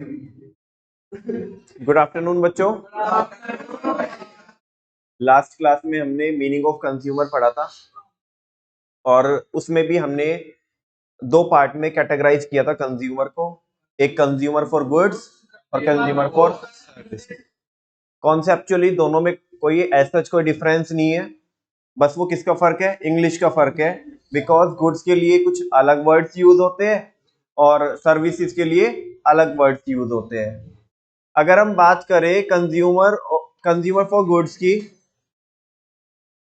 Good afternoon बच्चों। Last class में हमने मीनिंग ऑफ कंज्यूमर पढ़ा था और उसमें भी हमने दो पार्ट में कैटेगराइज किया था कंज्यूमर को, एक कंज्यूमर फॉर गुड्स और कंज्यूमर फॉर सर्विस। कॉन्सेप्चुअली दोनों में कोई ऐसा कोई डिफरेंस नहीं है, बस वो किसका फर्क है, इंग्लिश का फर्क है। बिकॉज गुड्स के लिए कुछ अलग वर्ड्स यूज होते हैं और सर्विसेज के लिए अलग वर्ड्स यूज होते हैं। अगर हम बात करें कंज्यूमर फॉर गुड्स की,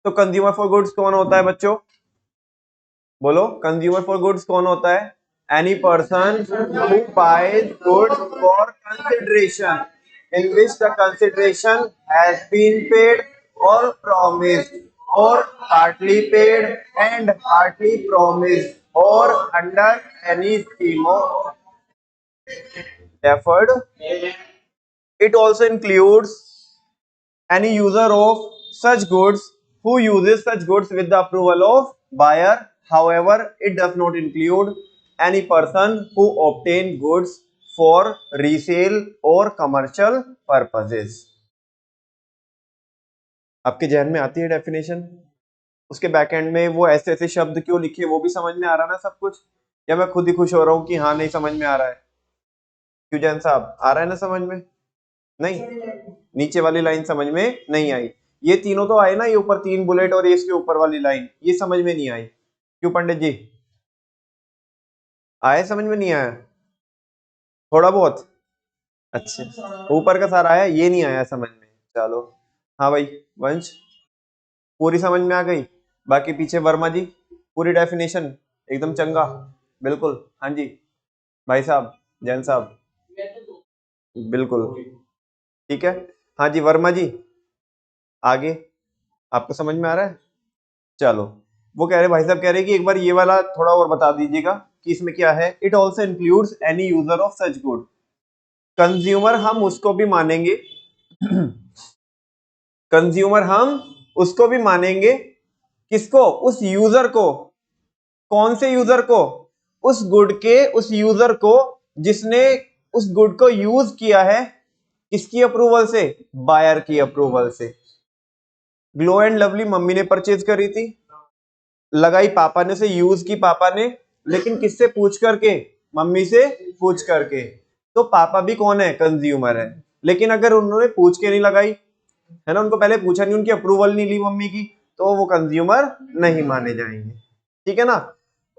तो कंज्यूमर फॉर गुड्स कौन होता है बच्चों? बोलो, कंज्यूमर फॉर गुड्स कौन होता है? Any person who buys goods for consideration in which the consideration has been paid और promised or partly paid and partly promised or under any scheme of deferred. It also includes any user of such goods who uses such goods with the approval of buyer. However, it does not include any person who obtain goods for resale or commercial purposes. आपके जहन में आती है definition? उसके back and में वो ऐसे ऐसे शब्द क्यों लिखे, वो भी समझ में आ रहा ना सब कुछ? या मैं खुद ही खुश हो रहा हूँ कि हाँ नहीं समझ में आ रहा है? क्यों जैन साहब, आ रहा है ना समझ में? नहीं, नीचे वाली लाइन समझ में नहीं आई। ये तीनों तो आए ना, ये ऊपर तीन बुलेट और ये इसके ऊपर वाली लाइन, ये समझ में नहीं आई। क्यों पंडित जी, आए समझ में नहीं आया? थोड़ा बहुत? अच्छा, ऊपर का सारा आया, ये नहीं आया समझ में। चलो हाँ भाई वंश, पूरी समझ में आ गई? बाकी पीछे वर्मा जी, पूरी डेफिनेशन एकदम चंगा, बिल्कुल। हाँ जी भाई साहब, जैन साहब, बिल्कुल ठीक है। हाँ जी वर्मा जी, आगे आपको समझ में आ रहा है? चलो, वो कह रहे भाई साहब कह रहे कि एक बार ये वाला थोड़ा और बता दीजिएगा कि इसमें क्या है। It also includes any user of such good. Consumer हम उसको भी मानेंगे कंज्यूमर हम उसको भी मानेंगे, किसको? उस यूजर को। कौन से यूजर को? उस गुड के उस यूजर को जिसने उस गुड को यूज किया है। किसकी अप्रूवल से? बायर की अप्रूवल से। ग्लो एंड लवली मम्मी ने परचेज करी थी, लगाई पापा ने से, यूज की पापा ने, लेकिन किससे पूछ करके? मम्मी से पूछ करके। तो पापा भी कौन है? कंज्यूमर है। लेकिन अगर उन्होंने पूछ के नहीं लगाई है ना, उनको पहले पूछा नहीं, उनकी अप्रूवल नहीं ली मम्मी की, तो वो कंज्यूमर नहीं माने जाएंगे। ठीक है ना?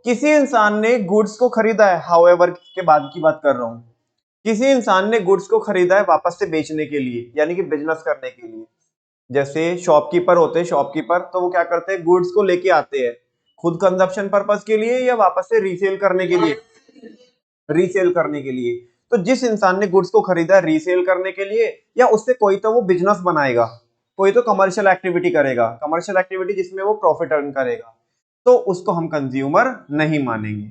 किसी इंसान ने गुड्स को खरीदा है, हाउएवर के बाद की बात कर रहा हूं, किसी इंसान ने गुड्स को खरीदा है वापस से बेचने के लिए, यानी कि बिजनेस करने के लिए। जैसे शॉपकीपर होते हैं, शॉपकीपर तो वो क्या करते हैं, गुड्स को लेके आते हैं खुद कंजप्शन पर्पस के लिए या वापस से रीसेल करने के लिए। रीसेल करने के लिए। तो जिस इंसान ने गुड्स को खरीदा है रीसेल करने के लिए, या उससे कोई तो वो बिजनेस बनाएगा, कोई तो कमर्शियल एक्टिविटी करेगा, कमर्शियल एक्टिविटी जिसमें वो प्रॉफिट अर्न करेगा, तो उसको हम कंज्यूमर नहीं मानेंगे,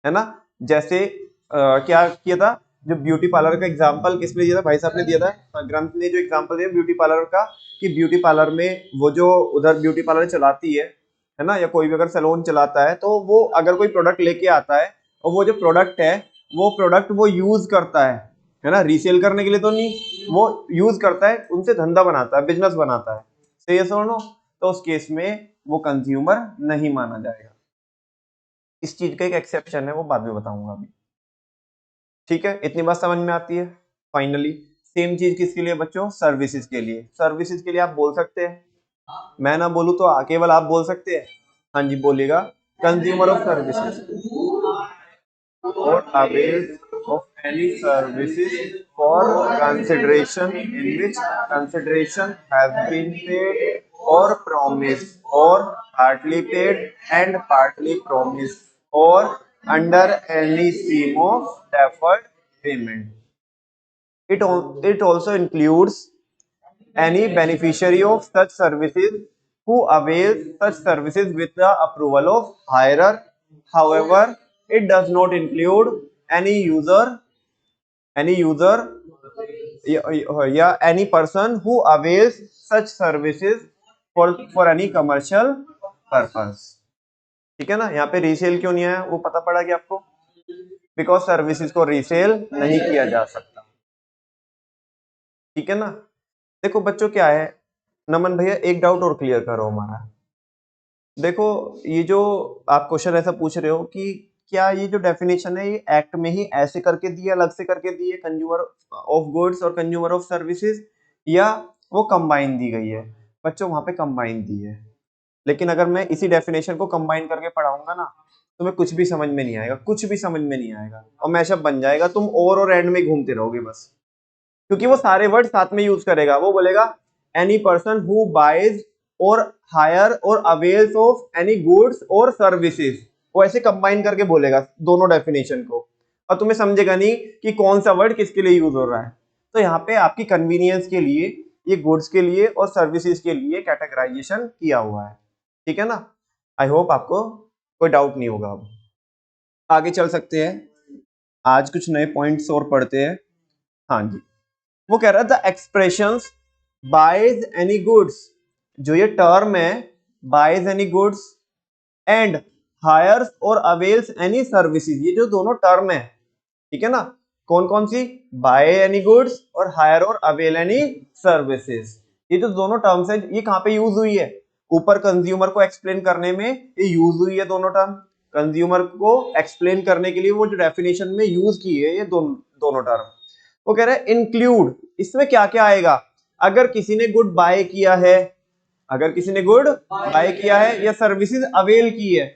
है ना? जैसे क्या किया था, जो ब्यूटी पार्लर का एग्जांपल किसने दिया था? भाई साहब ने दिया था, ग्रंथ ने जो एग्जांपल दिया ब्यूटी पार्लर का, कि ब्यूटी पार्लर में वो जो उधर ब्यूटी पार्लर चलाती है ना, या कोई भी अगर सैलून चलाता है, तो वो अगर कोई प्रोडक्ट लेके आता है और वो जो प्रोडक्ट है वो प्रोडक्ट वो यूज करता है ना, रीसेल करने के लिए तो नहीं, वो यूज करता है, उनसे धंधा बनाता है, बिजनेस बनाता है, सही है सुनो? तो उस केस में वो कंज्यूमर नहीं माना जाएगा। इस चीज का एक एक्सेप्शन है, वो बाद में बताऊंगा अभी। ठीक है, इतनी बात समझ में आती है? फाइनली सेम चीज किसके लिए बच्चों? सर्विसेज के लिए। सर्विसेज के लिए आप बोल सकते हैं, मैं ना बोलूं तो केवल आप बोल सकते हैं। हाँ जी बोलिएगा। Consumer of services or avails of any services for consideration in which consideration has been paid or promised or partly paid and partly promised or under any scheme of deferred payment. It also includes any beneficiary of such services who avails such services with the approval of hirer. However, it does not include any user, yeah, any person who avails such services for any commercial purpose. ठीक है ना? यहाँ पे resale क्यों नहीं आया वो पता पड़ा कि आपको? बिकॉज सर्विसेज को रीसेल नहीं किया जा सकता। ठीक है ना। देखो बच्चों क्या है, नमन भैया एक डाउट और क्लियर करो हमारा। देखो ये जो आप क्वेश्चन ऐसा पूछ रहे हो कि क्या ये जो डेफिनेशन है ये एक्ट में ही ऐसे करके दी है, अलग से करके दी है, कंज्यूमर ऑफ गुड्स और कंज्यूमर ऑफ सर्विसेज, या वो कंबाइन दी गई है? बच्चों वहां पे कंबाइन दी है, लेकिन अगर मैं इसी डेफिनेशन को कंबाइन करके पढ़ाऊंगा ना तुम्हें कुछ भी समझ में नहीं आएगा, कुछ भी समझ में नहीं आएगा, और मैशअप बन जाएगा, तुम और एंड में घूमते रहोगे बस। क्योंकि वो सारे वर्ड साथ में यूज करेगा, वो बोलेगा एनी पर्सन हु बाइज और हायर और अवेल्स ऑफ एनी गुड्स और सर्विसेज, वो ऐसे कंबाइन करके बोलेगा दोनों डेफिनेशन को, और तुम्हें समझेगा नहीं कि कौन सा वर्ड किसके लिए यूज हो रहा है। तो यहाँ पे आपकी कन्वीनियंस के लिए ये गुड्स के लिए और सर्विसेज के लिए कैटेगराइजेशन किया हुआ है। ठीक है ना। आई होप आपको कोई डाउट नहीं होगा। अब आगे चल सकते हैं, आज कुछ नए पॉइंट्स और पढ़ते हैं। हाँ जी, वो कह रहा था एक्सप्रेशंस बाइज एनी गुड्स, जो ये टर्म है buys any goods and hires और अवेल्स एनी सर्विसेज, ये जो दोनों टर्म है, ठीक है ना, कौन कौन सी, बाय एनी गुड्स और हायर और अवेल एनी सर्विसेज, ये जो दोनों टर्म्स है ये कहां पे यूज हुई है? ऊपर कंज्यूमर को एक्सप्लेन करने में ये यूज हुई है दोनों टर्म। कंज्यूमर को एक्सप्लेन करने के लिए वो जो डेफिनेशन में यूज की है ये दोनों टर्म। वो कह रहे हैं इंक्लूड, इसमें क्या क्या आएगा? अगर किसी ने गुड बाय किया है, अगर किसी ने गुड बाय किया है या सर्विसेज अवेल की है,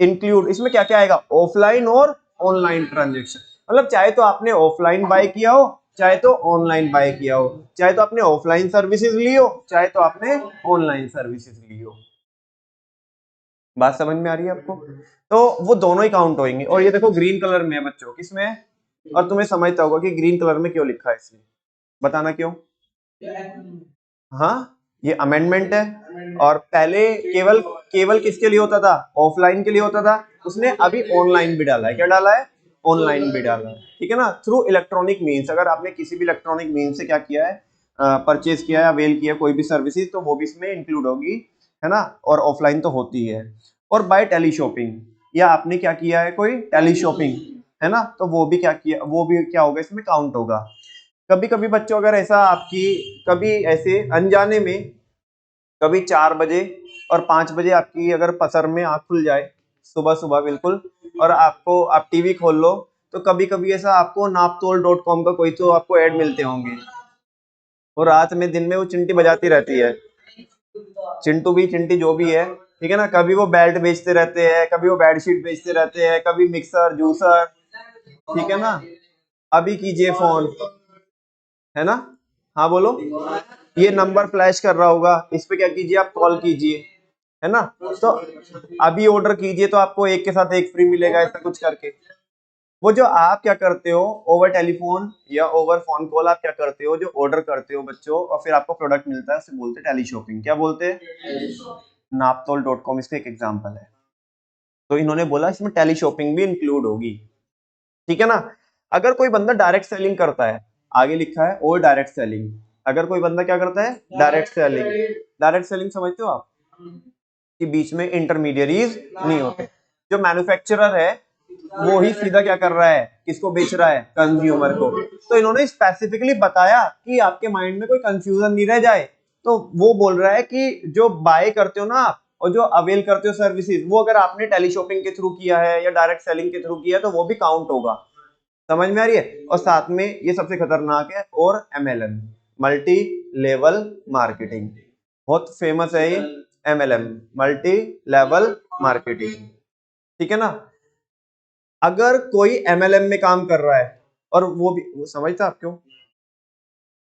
इंक्लूड इसमें क्या क्या आएगा? ऑफलाइन और ऑनलाइन ट्रांजेक्शन। मतलब चाहे तो आपने ऑफलाइन बाय किया हो, चाहे तो ऑनलाइन बाय किया हो, चाहे तो आपने ऑफलाइन सर्विसेज ली हो, चाहे तो आपने ऑनलाइन सर्विसेज ली हो। बात समझ में आ रही है आपको? तो वो दोनों ही काउंट होंगे। और ये देखो ग्रीन कलर में है बच्चों, किसमें है? और तुम्हें समझता होगा कि ग्रीन कलर में क्यों लिखा है इसलिए, बताना क्यों? हाँ, ये अमेंडमेंट है। और पहले केवल केवल किसके लिए होता था? ऑफलाइन के लिए होता था। उसने अभी ऑनलाइन भी डाला है। क्या डाला है? ऑनलाइन भी डाला है। ठीक है ना। थ्रू इलेक्ट्रॉनिक मीन्स, अगर आपने किसी भी इलेक्ट्रॉनिक मीन्स से क्या किया है, परचेज किया है, अवेल किया कोई भी सर्विसेज, तो वो भी इसमें इंक्लूड होगी, है ना। और ऑफलाइन तो होती है। और बाय टेली शॉपिंग, या आपने क्या किया है, कोई टेली शॉपिंग, है ना, तो वो भी क्या किया, वो भी क्या होगा, इसमें काउंट होगा। कभी कभी बच्चों अगर ऐसा आपकी कभी ऐसे अनजाने में कभी 4 बजे और 5 बजे आपकी अगर पसर में आंख खुल जाए सुबह सुबह बिल्कुल, और आपको आप टीवी खोल लो, तो कभी कभी ऐसा आपको naptol.com का कोई तो आपको ऐड मिलते होंगे, और रात में दिन में वो चिंटी बजाती रहती है, चिंटू भी चिंटी जो भी है, ठीक है ना। कभी वो बेल्ट बेचते रहते हैं, कभी वो बेडशीट बेचते रहते हैं, कभी मिक्सर जूसर, ठीक है ना। अभी कीजिए फोन, है ना। हाँ बोलो। ये नंबर फ्लैश कर रहा होगा, इस पे क्या कीजिए, आप कॉल कीजिए, है ना। तो अभी ऑर्डर कीजिए तो आपको एक के साथ एक फ्री मिलेगा, ऐसा कुछ करके। वो जो आप क्या करते हो ओवर टेलीफोन या ओवर फोन कॉल, आप क्या करते हो, जो ऑर्डर करते हो बच्चों और फिर आपको प्रोडक्ट मिलता है, उसे बोलते हैं टेली शॉपिंग। क्या बोलते हैं? naptol.com इसका एक एग्जांपल है। तो इन्होंने बोला इसमें टेली शॉपिंग भी इंक्लूड होगी। ठीक है ना। अगर कोई बंदा डायरेक्ट सेलिंग करता है, आगे लिखा है और डायरेक्ट सेलिंग, अगर कोई बंदा क्या करता है, डायरेक्ट सेलिंग, डायरेक्ट सेलिंग समझते हो आप, कि बीच में इंटरमीडियरीज नहीं होते। जो मैन्युफैक्चरर है वो ही सीधा क्या कर रहा है, किसको बेच रहा है, कंज्यूमर को। तो इन्होंने स्पेसिफिकली बताया कि आपके माइंड में कोई कंफ्यूजन नहीं रह जाए, तो वो बोल रहा है कि जो बाय करते हो ना आप और जो अवेल करते हो सर्विसेज, वो अगर आपने टेली शॉपिंग के थ्रू किया है या डायरेक्ट सेलिंग के थ्रू किया है तो वो भी काउंट होगा। समझ में आ रही है? और साथ में ये सबसे खतरनाक है, और MLM, मल्टी लेवल मार्केटिंग, बहुत फेमस है ये MLM, मल्टी लेवल मार्केटिंग। ठीक है ना। अगर कोई MLM में काम कर रहा है, और वो भी वो समझता आप क्यों,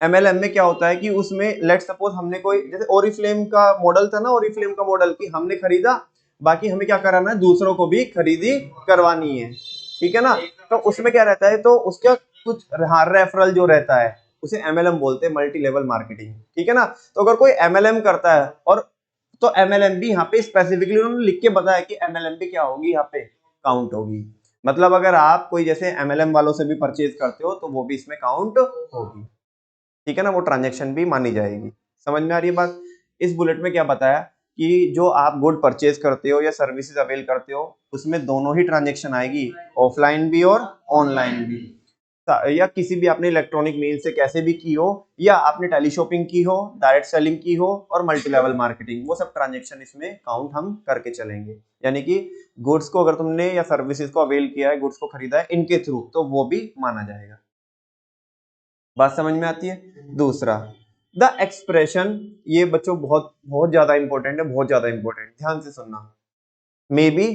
MLM में क्या होता है कि उसमें लेट सपोज हमने कोई जैसे ओरिफ्लेम का मॉडल था ना, ओरिफ्लेम का मॉडल की हमने खरीदा, बाकी हमें क्या कराना है, दूसरों को भी खरीदी करवानी है। ठीक है ना। तो उसमें क्या रहता है, तो उसका कुछ रेफरल जो रहता है उसे MLM बोलते हैं, मल्टी लेवल मार्केटिंग। ठीक है ना। तो अगर कोई MLM करता है, और तो MLM भी यहाँ पे स्पेसिफिकली उन्होंने लिख के बताया कि MLM भी क्या होगी, यहाँ पे काउंट होगी। मतलब अगर आप कोई जैसे MLM वालों से भी परचेज करते हो तो वो भी इसमें काउंट होगी। ठीक है ना, वो ट्रांजैक्शन भी मानी जाएगी। समझ में आ रही है बात? इस बुलेट में क्या बताया कि जो आप गुड परचेज करते हो या सर्विसेज अवेल करते हो उसमें दोनों ही ट्रांजेक्शन आएगी, ऑफलाइन भी और ऑनलाइन भी, या किसी भी आपने इलेक्ट्रॉनिक मीन से कैसे भी की हो, या आपने टेली शॉपिंग की हो, डायरेक्ट सेलिंग की हो और मल्टी लेवल मार्केटिंग, वो सब ट्रांजेक्शन इसमें काउंट हम करके चलेंगे। यानी कि गुड्स को अगर तुमने या सर्विसेज को अवेल किया है, गुड्स को खरीदा है इनके थ्रू, तो वो भी माना जाएगा। बात समझ में आती है? दूसरा द एक्सप्रेशन, ये बच्चों बहुत बहुत ज्यादा इंपॉर्टेंट है, बहुत ज्यादा इंपॉर्टेंट, ध्यान से सुनना। मे बी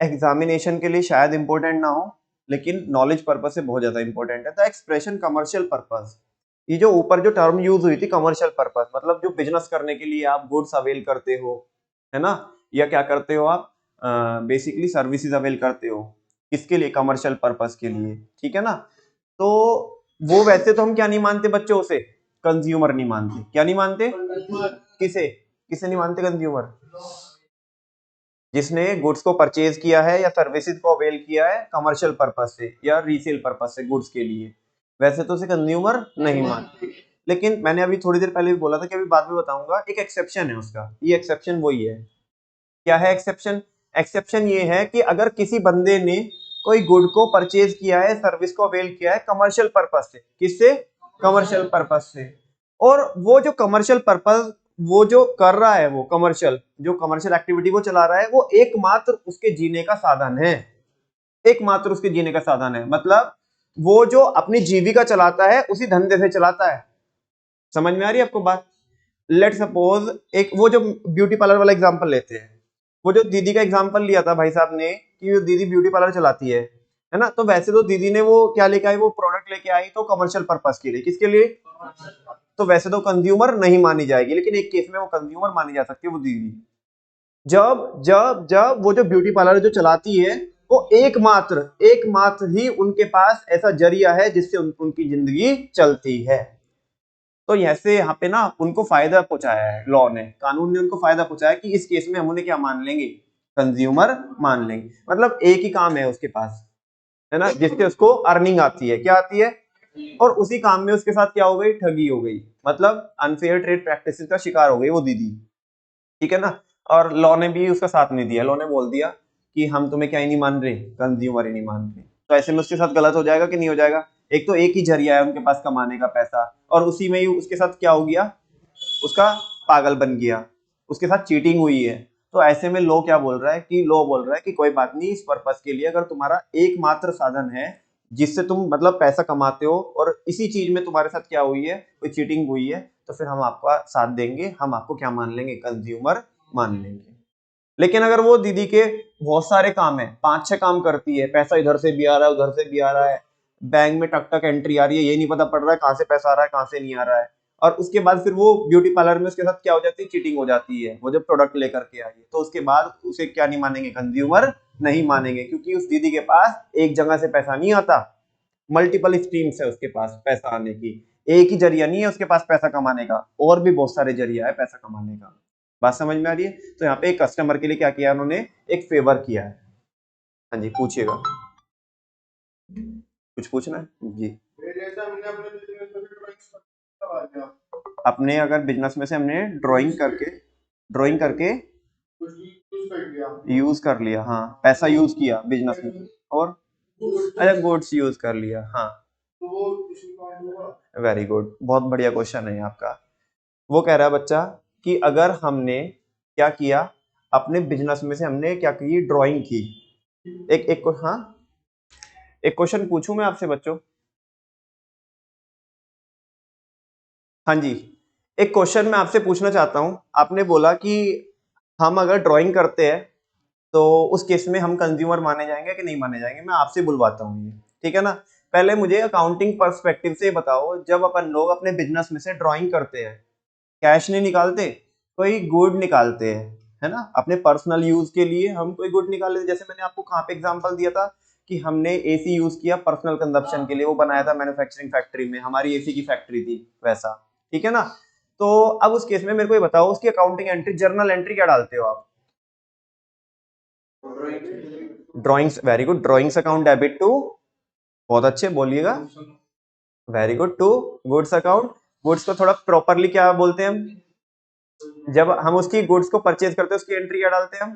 एग्जामिनेशन के लिए शायद इंपॉर्टेंट ना हो, लेकिन नॉलेज पर्पस से बहुत ज्यादा इंपॉर्टेंट है। द एक्सप्रेशन कमर्शियल पर्पस, ये जो ऊपर जो टर्म यूज हुई थी कमर्शियल पर्पस, मतलब जो बिजनेस करने के लिए आप गुड्स अवेल करते हो, है ना, या क्या करते हो आप, बेसिकली सर्विसेज अवेल करते हो, किसके लिए? कमर्शियल पर्पस के लिए, ठीक है ना। तो वो वैसे तो हम क्या नहीं मानते बच्चों से, कंज्यूमर नहीं मानते। क्या नहीं मानते? किसे किसे नहीं मानते? कंज्यूमर, जिसने गुड्स को परचेज किया है या सर्विसेज को अवेल किया है कमर्शियल पर्पस से या रीसेल पर्पस से गुड्स के लिए, वैसे तो उसे कंज्यूमर नहीं मानते। लेकिन मैंने अभी थोड़ी देर पहले भी बोला था कि अभी बाद में बताऊंगा, एक एक्सेप्शन है उसका, ये एक्सेप्शन वही है। क्या है एक्सेप्शन? एक्सेप्शन ये है कि अगर किसी बंदे ने कोई गुड को परचेज किया है, सर्विस को अवेल किया है कमर्शियल पर्पस से, किससे? कमर्शियल पर्पस से, और वो जो कमर्शियल पर्पस वो जो कर रहा है, वो कमर्शियल जो कमर्शियल एक्टिविटी वो चला रहा है, वो एकमात्र उसके जीने का साधन है, एकमात्र उसके जीने का साधन है। मतलब वो जो अपनी जीविका चलाता है उसी धंधे से चलाता है। समझ में आ रही है आपको बात? लेट सपोज एक वो जो ब्यूटी पार्लर वाला एग्जांपल लेते हैं, वो जो दीदी का एग्जांपल लिया था भाई साहब ने कि वो दीदी ब्यूटी पार्लर चलाती है ना, तो वैसे तो दीदी ने वो क्या लेके आई, वो प्रोडक्ट लेके आई तो कमर्शियल पर्पस के लिए, किसके लिए? तो वैसे तो कंज्यूमर नहीं मानी जाएगी, लेकिन एक केस में वो कंज्यूमर मानी जा सकती है, वो दीदी, जब जब जब वो जो ब्यूटी पार्लर जो चलाती है वो एकमात्र एकमात्र ही उनके पास ऐसा जरिया है जिससे उनकी जिंदगी चलती है। तो ऐसे यहाँ पे ना उनको फायदा पहुंचाया है लॉ ने, कानून ने उनको फायदा पहुंचाया कि इस केस में हम उन्हें क्या मान लेंगे? कंज्यूमर मान लेंगे। मतलब एक ही काम है उसके पास, है ना, जिससे उसको अर्निंग आती है। क्या आती है? और उसी काम में उसके साथ क्या हो गई? ठगी हो गई, मतलब अनफेयर ट्रेड प्रैक्टिसेस का शिकार हो गई वो दीदी, ठीक है ना। और लॉ ने भी उसका साथ नहीं दिया, लॉ ने बोल दिया कि हम तुम्हें क्या ही नहीं मान रहे, कंज्यूमर ही नहीं मान रहे। तो ऐसे में उसके साथ गलत हो जाएगा कि नहीं हो जाएगा? एक तो एक ही जरिया है उनके पास कमाने का पैसा, और उसी में ही उसके साथ क्या हो गया? उसका पागल बन गया, उसके साथ चीटिंग हुई है। तो ऐसे में लॉ क्या बोल रहा है कि लॉ बोल रहा है कि कोई बात नहीं, इस पर्पस के लिए अगर तुम्हारा एकमात्र साधन है जिससे तुम मतलब पैसा कमाते हो, और इसी चीज में तुम्हारे साथ क्या हुई है, कोई चीटिंग हुई है, तो फिर हम आपका साथ देंगे, हम आपको क्या मान लेंगे? कंज्यूमर मान लेंगे। लेकिन अगर वो दीदी के बहुत सारे काम है, 5-6 काम करती है, पैसा इधर से भी आ रहा है उधर से भी आ रहा है, बैंक में टक टक एंट्री आ रही है, ये नहीं पता पड़ रहा है कहां से पैसा आ रहा है कहां से नहीं आ रहा है, और उसके बाद फिर वो ब्यूटी पार्लर में उसके साथ क्या हो जाती है? चीटिंग हो जाती है, वो जब प्रोडक्ट लेकर के आई है, तो उसके बाद उसे क्या नहीं मानेंगे? कंज्यूमर नहीं मानेंगे, क्योंकि उस दीदी के पास एक जगह से पैसा नहीं आता, मल्टीपल स्ट्रीम्स है उसके पास पैसा आने की, एक ही जरिया नहीं है उसके पास पैसा कमाने का, और भी बहुत सारे जरिया है पैसा कमाने का। बात समझ में आ रही है? तो यहाँ पे एक कस्टमर के लिए क्या किया उन्होंने? एक फेवर किया है। हाँ जी, पूछिएगा, कुछ पूछना है जी। अपने अगर बिजनेस में से हमने ड्राइंग करके यूज कर लिया, हाँ, पैसा यूज किया बिजनेस में, और अच्छा गुड्स यूज कर लिया, हाँ, वेरी गुड, बहुत बढ़िया क्वेश्चन है आपका। वो कह रहा है बच्चा कि अगर हमने क्या किया, अपने बिजनेस में से हमने क्या की? ड्राइंग की। एक एक हाँ, एक क्वेश्चन पूछूं मैं आपसे बच्चों? हाँ जी, एक क्वेश्चन मैं आपसे पूछना चाहता हूं। आपने बोला कि हम अगर ड्राइंग करते हैं तो उस केस में हम कंज्यूमर माने जाएंगे कि नहीं माने जाएंगे? मैं आपसे बुलवाता हूँ ये, ठीक है ना। पहले मुझे अकाउंटिंग पर्सपेक्टिव से बताओ, जब अपन लोग अपने बिजनेस में से ड्राइंग करते हैं, कैश नहीं निकालते, कोई गुड निकालते हैं, है ना, अपने पर्सनल यूज के लिए हम कोई गुड निकाल लेते। जैसे मैंने आपको कहाँ पे एग्जांपल दिया था कि हमने एसी यूज किया पर्सनल कंजप्शन के लिए, वो बनाया था मैन्युफैक्चरिंग फैक्ट्री में, हमारी एसी की फैक्ट्री थी, वैसा, ठीक है ना। तो अब उस केस में मेरे को ये बताओ, उसकी अकाउंटिंग एंट्री, जर्नल एंट्री क्या डालते हो आप? Drawings, very good, drawings account debit to, बहुत अच्छे, बोलिएगा, very good, to goods account. Goods को थोड़ा प्रॉपरली क्या बोलते हैं हम? जब हम उसकी गुड्स को परचेज करते हैं उसकी एंट्री क्या डालते हैं हम?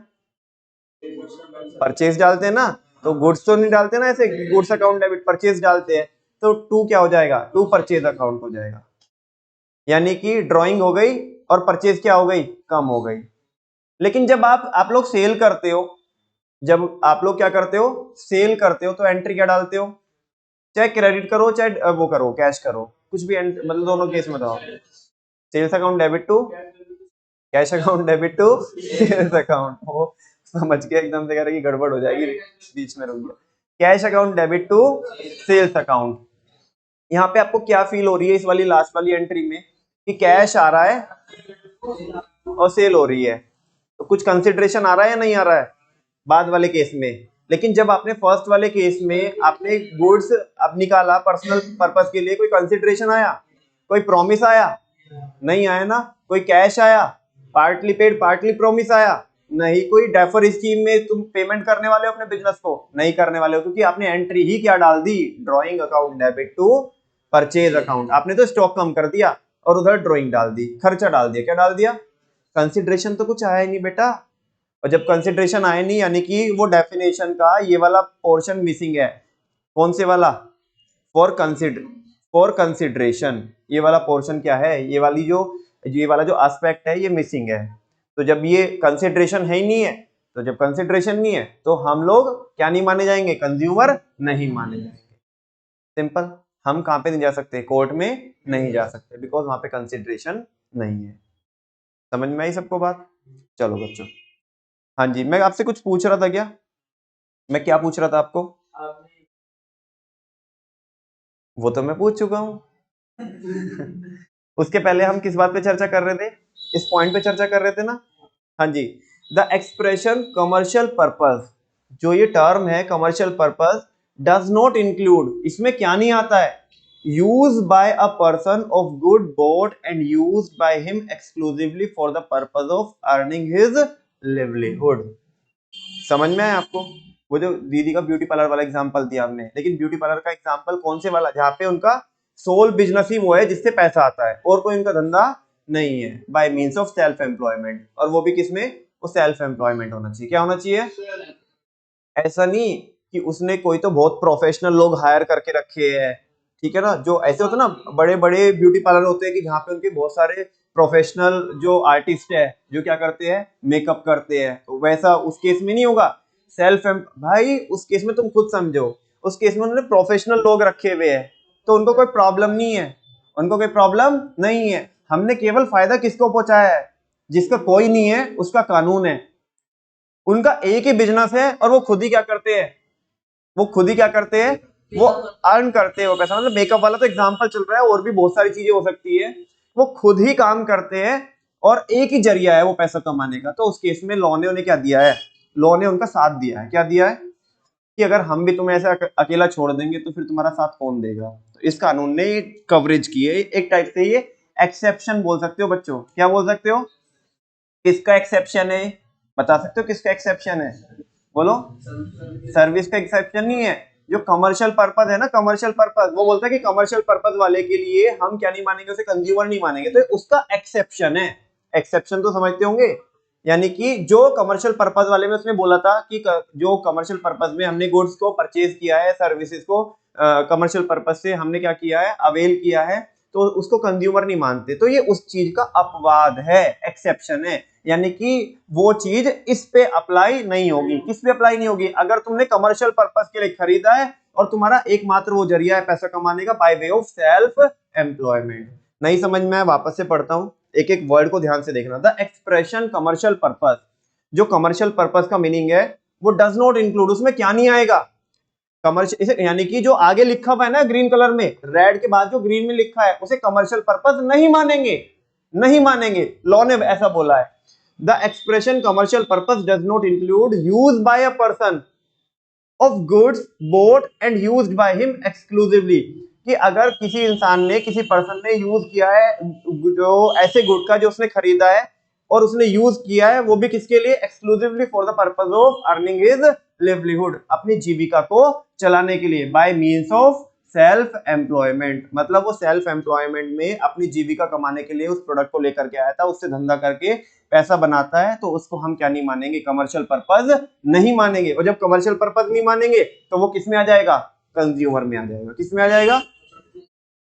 परचेज डालते हैं ना। तो गुड्स तो नहीं डालते ना ऐसे, गुड्स अकाउंट डेबिट, परचेज डालते हैं। तो टू क्या हो जाएगा? टू परचेज अकाउंट हो जाएगा। यानी कि ड्राइंग हो गई और परचेज क्या हो गई? कम हो गई। लेकिन जब आप लोग सेल करते हो, जब आप लोग क्या करते हो? सेल करते हो, तो एंट्री क्या डालते हो? चाहे क्रेडिट करो चाहे वो करो कैश करो, कुछ भी मतलब दोनों केस में बताओ। Sales account debit to cash account debit to sales account. वो समझ के एकदम से कह रहे कि गड़बड़ हो जाएगी, बीच में रुक गया। Cash account debit to sales account. यहाँ पे आपको क्या फील हो रही है इस वाली लास्ट वाली एंट्री में? कि कैश आ रहा है और सेल हो रही है, तो कुछ कंसिडरेशन आ रहा है या नहीं आ रहा है बाद वाले केस में? लेकिन जब आपने फर्स्ट वाले केस में आपने गुड्स अब निकाला पर्सनल पर्पस के लिए, कोई कंसिडरेशन आया? कोई प्रॉमिस आया? नहीं आया ना। कोई कैश आया? पार्टली पेड पार्टली प्रॉमिस आया? नहीं। कोई डेफर स्कीम में तुम पेमेंट करने वाले हो अपने बिजनेस को? नहीं करने वाले हो, क्योंकि आपने एंट्री ही क्या डाल दी? Drawing account debit to purchase account. आपने तो स्टॉक कम कर दिया और उधर ड्रॉइंग डाल दी, खर्चा डाल दिया। क्या डाल दिया? कंसिडरेशन तो कुछ आया ही नहीं बेटा। और जब कंसिडरेशन आया नहीं, यानी कि वो डेफिनेशन का ये वाला पोर्शन मिसिंग है। कौन से वाला? For consideration. ये वाला पोर्शन क्या है? ये वाला जो एस्पेक्ट है ये मिसिंग है। तो जब ये कंसिडरेशन है ही नहीं है, तो जब कंसिडरेशन नहीं है तो हम लोग क्या नहीं माने जाएंगे? कंज्यूमर नहीं माने जाएंगे। सिंपल। हम कहां पे नहीं जा सकते? कोर्ट में नहीं जा सकते, बिकॉज वहां पे कंसिडरेशन नहीं है। समझ में आई सबको बात? चलो बच्चों। हाँ जी, मैं आपसे कुछ पूछ रहा था क्या? मैं क्या पूछ रहा था आपको? वो तो मैं पूछ चुका हूं। उसके पहले हम किस बात पे चर्चा कर रहे थे? इस पॉइंट पे चर्चा कर रहे थे ना। हाँ जी। द एक्सप्रेशन कमर्शियल पर्पस, जो ये टर्म है commercial purpose, does not include, इसमें क्या नहीं आता है? Use by a person of good boat and use by him exclusively for the purpose of earning his livelihood. समझ में आया आपको? वो जो दीदी का ब्यूटी पार्लर वाला एग्जांपल दिया हमने, लेकिन ब्यूटी पार्लर का एग्जांपल कौन से वाला? जहाँ पे उनका सोल बिजनेस ही वो है जिससे पैसा आता है और कोई उनका धंधा नहीं है, by means of self employment. और वो भी किसमें? वो सेल्फ एम्प्लॉयमेंट होना चाहिए। क्या होना चाहिए? ऐसा नहीं कि उसने कोई तो बहुत प्रोफेशनल लोग हायर करके रखे हैं, ठीक है ना। जो ऐसे होते ना बड़े बड़े ब्यूटी पार्लर होते हैं कि जहाँ पे उनके बहुत सारे प्रोफेशनल जो आर्टिस्ट है जो क्या करते हैं? मेकअप करते हैं। तो वैसा उस केस में नहीं होगा। भाई उस केस में तुम खुद समझो, उस केस में उन्होंने प्रोफेशनल लोग रखे हुए हैं, तो उनको कोई प्रॉब्लम नहीं है। उनको कोई प्रॉब्लम नहीं है। हमने केवल फायदा किसको पहुंचाया है? जिसका कोई नहीं है उसका कानून है। उनका एक ही बिजनेस है और वो खुद ही क्या करते हैं? वो खुद ही क्या करते हैं? वो अर्न करते हैं वो पैसा। मतलब मेकअप वाला तो एग्जांपल चल रहा है, और भी बहुत सारी चीजें हो सकती है। वो खुद ही काम करते हैं और एक ही जरिया है वो पैसा कमाने का। तो उस केस में लॉ ने उन्हें क्या दिया है? लॉ ने उनका साथ दिया है। क्या दिया है? कि अगर हम भी तुम्हें ऐसे अकेला छोड़ देंगे तो फिर तुम्हारा साथ कौन देगा? तो इस कानून ने कवरेज की है। एक टाइप से ये एक्सेप्शन बोल सकते हो बच्चों। क्या बोल सकते हो? किसका एक्सेप्शन है? बता सकते हो किसका एक्सेप्शन है? बोलो। सर्विस का एक्सेप्शन नहीं है। जो कमर्शियल पर्पस है ना, कमर्शियल पर्पस, वो बोलता है कि कमर्शियल पर्पस वाले के लिए हम क्या नहीं मानेंगे? उसे कंज्यूमर नहीं मानेंगे, तो उसका एक्सेप्शन है। एक्सेप्शन तो समझते होंगे। यानी कि जो कमर्शियल पर्पस वाले में उसने बोला था कि जो कमर्शियल पर्पस में हमने गुड्स को परचेज किया है, सर्विसेज को कमर्शियल पर्पस से हमने क्या किया है? अवेल किया है, तो उसको कंज्यूमर नहीं मानते। तो ये उस चीज का अपवाद है, एक्सेप्शन है। यानी कि वो चीज इस पे अप्लाई नहीं होगी। किस पे अप्लाई नहीं होगी? अगर तुमने कमर्शियल पर्पस के लिए खरीदा है और तुम्हारा एकमात्र वो जरिया है पैसा कमाने का, bye way of self employment. नहीं समझ में? वापस से पढ़ता हूं, एक एक वर्ड को ध्यान से देखना। द एक्सप्रेशन कमर्शियल पर्पस, जो कमर्शियल पर्पस का मीनिंग है वो डज नॉट इंक्लूड, उसमें क्या नहीं आएगा? कमर्शियल, यानी कि जो आगे लिखा हुआ है ना ग्रीन कलर में, रेड के बाद जो ग्रीन में लिखा है उसे कमर्शियल पर्पस नहीं मानेंगे। नहीं मानेंगे, लॉ ने ऐसा बोला है। The expression commercial purpose does not include use by a person of goods boat and used by him exclusively. कि अगर किसी इंसान ने, किसी पर्सन ने यूज किया है जो ऐसे गुड का जो उसने खरीदा है और उसने यूज किया है, वो भी किसके लिए? Exclusively for the purpose of earning his livelihood, अपनी जीविका को चलाने के लिए, by means of self employment, मतलब वो सेल्फ एम्प्लॉयमेंट में अपनी जीविका कमाने के लिए उस प्रोडक्ट को लेकर के आया था, उससे धंधा करके पैसा बनाता है, तो उसको हम क्या नहीं मानेंगे, कमर्शियल पर्पज नहीं मानेंगे। और जब कमर्शियल पर्पज नहीं मानेंगे तो वो किस में आ जाएगा, कंज्यूमर में आ जाएगा। किस में आ जाएगा,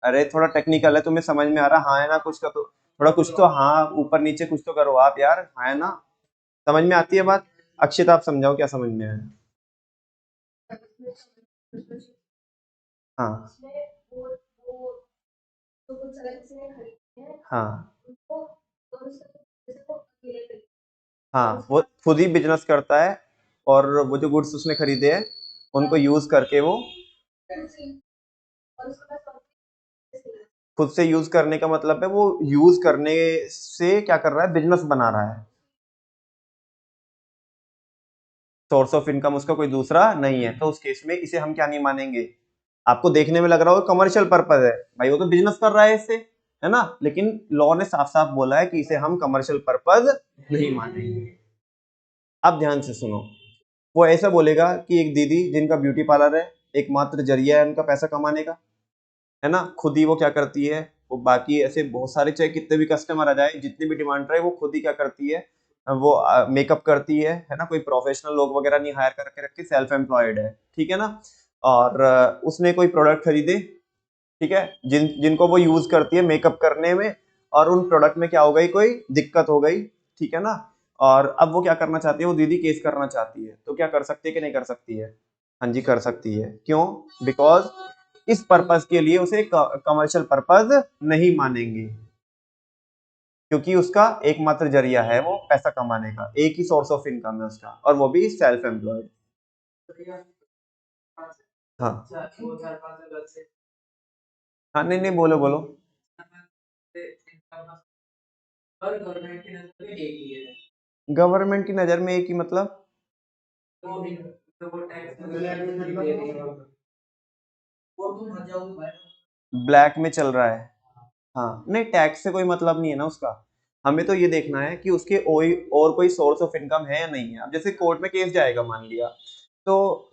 अरे थोड़ा टेक्निकल है, तुम्हें समझ में आ रहा, हाँ है ना, कुछ का तो थोड़ा कुछ तो हाँ ऊपर नीचे कुछ तो करो आप यार, हाँ है ना, समझ में आती है बात। अक्षित आप समझाओ क्या समझ में आया। हाँ हाँ हाँ, वो खुद ही बिजनेस करता है और वो जो गुड्स उसने खरीदे हैं उनको यूज करके वो खुद से यूज करने का मतलब है वो यूज करने से क्या कर रहा है, बिजनेस बना रहा है। सोर्स ऑफ इनकम उसका कोई दूसरा नहीं है, तो उस केस में इसे हम क्या नहीं मानेंगे। आपको देखने में लग रहा होगा कमर्शियल पर्पज है, भाई वो तो बिजनेस कर रहा है इससे, है ना, लेकिन लॉ ने साफ साफ बोला है कि इसे हम कमर्शियल पर्पज नहीं मानेंगे। अब ध्यान से सुनो, वो ऐसा बोलेगा कि एक दीदी जिनका ब्यूटी पार्लर है, एकमात्र जरिया है उनका पैसा कमाने का, है ना, खुद ही वो क्या करती है, वो बाकी ऐसे बहुत सारे चाहे कितने भी कस्टमर आ जाए, जितनी भी डिमांड रहे, वो खुद ही क्या करती है, वो मेकअप करती है ना, कोई प्रोफेशनल लोग वगैरह नहीं हायर करके रखी, सेल्फ एम्प्लॉयड है, ठीक है ना। और उसने कोई प्रोडक्ट खरीदे, ठीक है, जिनको वो यूज करती है मेकअप करने में, और उन प्रोडक्ट में क्या हो गई, कोई दिक्कत हो गई, ठीक है ना, और अब वो क्या करना चाहती है, वो दीदी केस करना चाहती है, तो क्या कर सकती है कि नहीं कर सकती है, हाँ जी कर सकती है। क्यों, बिकॉज इस पर्पस के लिए उसे कमर्शियल पर्पस नहीं मानेंगे, क्योंकि उसका एकमात्र जरिया है वो पैसा कमाने का, एक ही सोर्स ऑफ इनकम है उसका, और वो भी सेल्फ एम्प्लॉयड। हाँ हाँ, नहीं नहीं, बोलो बोलो। गवर्नमेंट की नजर में एक ही मतलब, ब्लैक में चल रहा है। हाँ नहीं, टैक्स से कोई मतलब नहीं है ना उसका, हमें तो ये देखना है कि उसके और कोई सोर्स ऑफ इनकम है या नहीं है। अब जैसे कोर्ट में केस जाएगा मान लिया, तो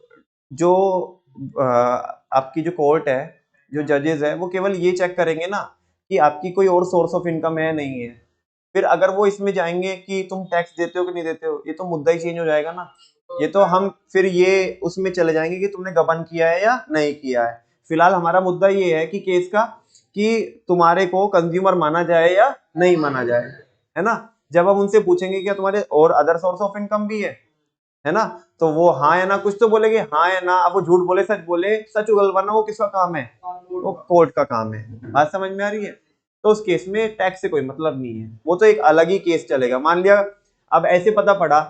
जो आपकी जो कोर्ट है, जो जजेस है, वो केवल ये चेक करेंगे ना कि आपकी कोई और सोर्स ऑफ इनकम है नहीं है। फिर अगर वो इसमें जाएंगे कि तुम टैक्स देते हो कि नहीं देते हो, ये तो मुद्दा ही चेंज हो जाएगा ना, ये तो हम फिर ये उसमें चले जाएंगे कि तुमने गबन किया है या नहीं किया है। फिलहाल हमारा मुद्दा ये है कि केस का, कि तुम्हारे को कंज्यूमर माना जाए या नहीं माना जाए, है ना। जब हम उनसे पूछेंगे क्या तुम्हारे और अदर सोर्स ऑफ इनकम भी है ना, तो वो हाँ या ना कुछ तो बोलेंगे, हाँ या ना। अब वो झूठ बोले सच बोले, सच उगलवाना वो किसका काम है, वो कोर्ट का काम है। बात समझ में आ रही है। तो उस केस में टैक्स से कोई मतलब नहीं है, वो तो एक अलग ही केस चलेगा। मान लिया अब ऐसे पता पड़ा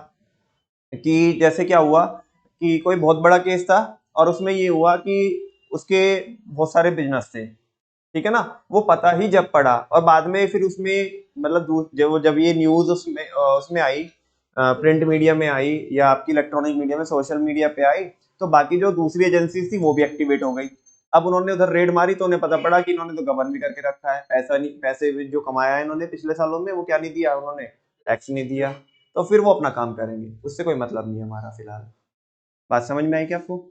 कि जैसे क्या हुआ कि कोई बहुत बड़ा केस था, और उसमें ये हुआ कि उसके बहुत सारे बिजनेस थे, ठीक है ना, वो पता ही जब पड़ा, और बाद में फिर उसमें मतलब जब ये न्यूज उसमें आई, प्रिंट मीडिया में आई या आपकी इलेक्ट्रॉनिक मीडिया में, सोशल मीडिया पे आई, तो बाकी जो दूसरी एजेंसी थी वो भी एक्टिवेट हो गई। अब उन्होंने उधर रेड मारी तो उन्हें पता पड़ा कि इन्होंने तो गबन भी करके रखा है, पैसा नहीं, पैसे जो कमाया है इन्होंने पिछले सालों में वो क्या नहीं दिया, उन्होंने टैक्स नहीं दिया, तो फिर वो अपना काम करेंगे, उससे कोई मतलब नहीं है हमारा फिलहाल। बात समझ में आई क्या आपको।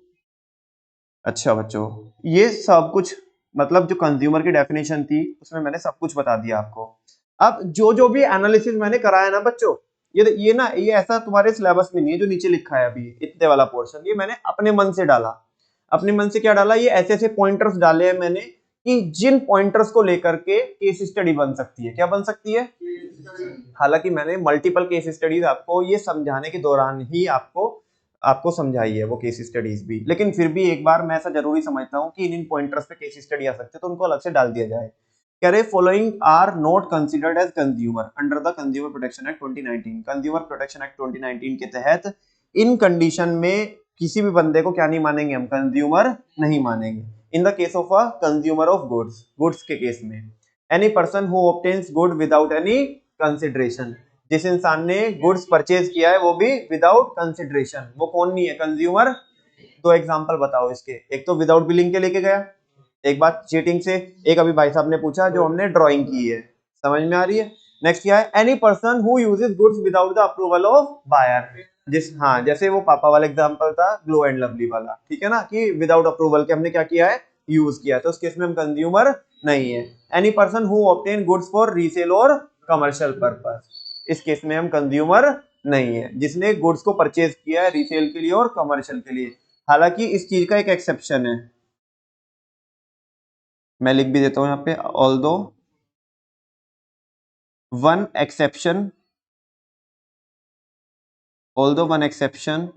अच्छा बच्चों, ये सब कुछ मतलब जो कंज्यूमर की डेफिनेशन थी उसमें मैंने सब कुछ बता दिया आपको। अब जो जो भी एनालिसिस मैंने कराया ना बच्चों, ये ना, ये ऐसा तुम्हारे सिलेबस में नहीं है जो नीचे लिखा है अभी इतने वाला पोर्शन, ये मैंने अपने मन से डाला। अपने मन से क्या डाला, ये ऐसे ऐसे पॉइंटर्स डाले हैं मैंने कि जिन पॉइंटर्स को लेकर के केस स्टडी बन सकती है। क्या बन सकती है, हालांकि मैंने मल्टीपल केस स्टडीज आपको ये समझाने के दौरान ही आपको आपको समझाई है वो केस स्टडीज भी, लेकिन फिर भी एक बार मैं ऐसा जरूरी समझता हूँ कि इन पॉइंटर्स पे केस स्टडी आ सकते हैं, तो उनको अलग से डाल दिया जाए। कह रहे following are not considered as consumer under the consumer protection act 2019। Consumer protection act 2019 के तहत इन कंडीशन में किसी भी बंदे को क्या नहीं मानेंगे, हम कंज्यूमर नहीं मानेंगे। In the case of a consumer of goods, goods के केस में any person who obtains good without any consideration, जिस इंसान ने गुड्स परचेज किया है वो भी विदाउट कंसिडरेशन, वो कौन नहीं है, कंज्यूमर। दो एग्जांपल बताओ इसके, एक तो विदाउट बिलिंग के लेके गया, एक बात चीटिंग से, एक अभी भाई साहब ने पूछा जो हमने ड्राइंग की है, समझ में आ रही है। नेक्स्ट क्या है, any person who uses goods without the approval of buyer, जिस हाँ जैसे वो पापा वाला एग्जांपल था ग्लो एंड लवली वाला, ठीक है ना, कि विदाउट अप्रूवल के हमने क्या किया है, यूज किया, तो उस केस में हम कंज्यूमर नहीं है। Any person who obtain goods for resale और कमर्शियल पर्पस, इस केस में हम कंज्यूमर नहीं है, जिसने गुड्स को परचेज किया है रीसेल के लिए और कमर्शियल के लिए। हालांकि इस चीज का एक एक्सेप्शन है, मैं लिख भी देता हूं यहाँ पे, although one exception, although one exception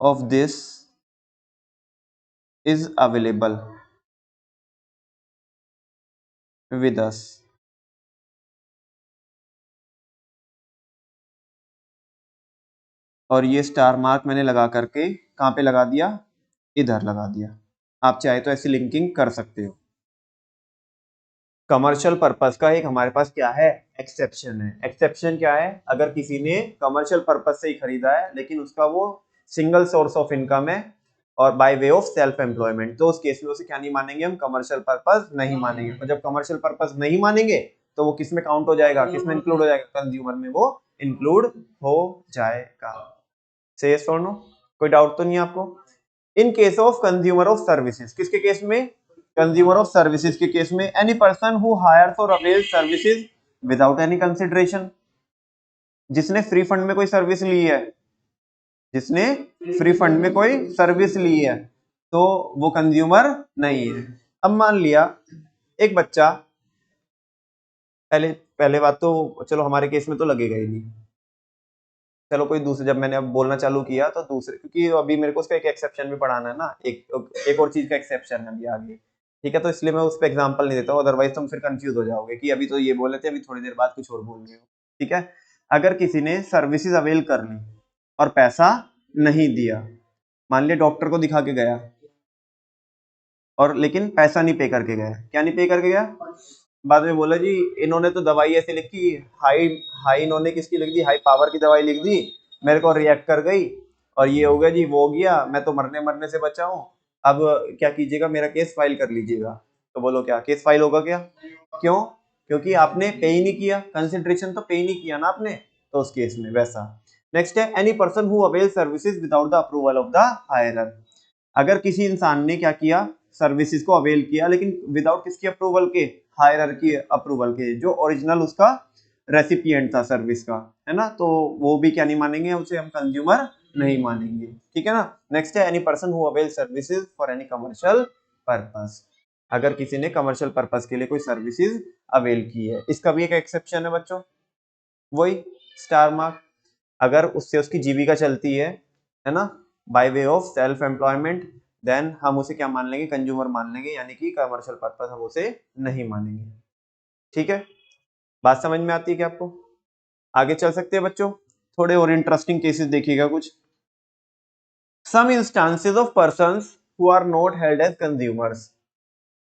of this is available with us। और ये स्टार मार्क मैंने लगा करके कहां पे लगा दिया, इधर लगा दिया। आप चाहे तो ऐसी लिंकिंग कर सकते हो। कमर्शियल पर्पस का एक हमारे पास क्या है, एक्सेप्शन है। एक्सेप्शन क्या है, अगर किसी ने कमर्शियल पर्पस से ही खरीदा है लेकिन उसका वो सिंगल सोर्स ऑफ इनकम है और bye way of self employment, तो उस केस में उसे क्या नहीं मानेंगे हम, कमर्शियल पर्पस नहीं मानेंगे। और जब कमर्शियल पर्पस नहीं मानेंगे तो वो किस में काउंट हो जाएगा, किस में इंक्लूड हो जाएगा, कंज्यूमर में वो इंक्लूड हो जाएगा। से यस और नो, कोई डाउट तो नहीं है आपको। In case of consumer of services, किसके केस में, कंज्यूमर ऑफ सर्विसेज के केस में, एनी पर्सन हु हायर्स और avails services without any consideration, जिसने फ्री फंड में कोई सर्विस ली है, जिसने फ्री फंड में कोई सर्विस ली है, तो वो कंज्यूमर नहीं है। अब मान लिया एक बच्चा, पहले पहले बात तो चलो हमारे केस में तो लगेगा ही नहीं, चलो कोई दूसरे, जब मैंने अब बोलना चालू किया तो दूसरे, क्योंकि अभी मेरे को उसका एक एक्सेप्शन भी पढ़ाना है ना, एक और चीज का एक्सेप्शन है अभी आगे, ठीक है, तो इसलिए मैं उस पर एग्जांपल नहीं देता हूँ, अदरवाइज तुम फिर कंफ्यूज हो जाओगे कि अभी तो ये बोले थे, अभी थोड़ी देर बाद कुछ और बोल रहे हो। ठीक है, अगर किसी ने सर्विसेज अवेल कर ली और पैसा नहीं दिया, मान लिया डॉक्टर को दिखा के गया और लेकिन पैसा नहीं पे करके गया, क्या नहीं पे करके गया, बाद में बोला जी इन्होंने तो दवाई ऐसे लिखी, हाई हाई इन्होंने किसकी लिख दी, हाई पावर की दवाई लिख दी, मेरे को रिएक्ट कर गई और ये हो गया जी, वो हो गया, मैं तो मरने मरने से बचा हूं, अब क्या कीजिएगा, मेरा केस फाइल कर लीजिएगा। तो बोलो क्या केस फाइल होगा क्या, क्यों, क्योंकि आपने पे ही नहीं किया, कंसिडरेशन तो पे ही नहीं किया ना आपने, तो उस केस में वैसा। नेक्स्ट है any person who avail services without the approval of the hirer, अगर किसी इंसान ने क्या किया, सर्विसेज को अवेल किया लेकिन विदाउट किसकी अप्रूवल के, हायरर की अप्रूवल के, जो ओरिजिनल उसका रेसिपिएंट था सर्विस का, है ना, तो वो भी क्या नहीं मानेंगे, उसे हम कंज्यूमर नहीं मानेंगे। ठीक है ना। नेक्स्ट है any person who avail services for any commercial purpose, अगर किसी ने कमर्शियल पर्पस के लिए कोई सर्विसेज अवेल की है, इसका भी एक एक्सेप्शन है बच्चों, वही स्टार मार्क, अगर उससे उसकी जीविका चलती है ना, by way of self employment, then हम उसे क्या मान लेंगे, कंज्यूमर मान लेंगे, यानी कि कमर्शियल पर्पस हम उसे नहीं मानेंगे। ठीक है, बात समझ में आती है क्या आपको, आगे चल सकते हैं बच्चों, थोड़े और इंटरेस्टिंग केसेस देखिएगा कुछ। Some instances of persons who are not held as consumers,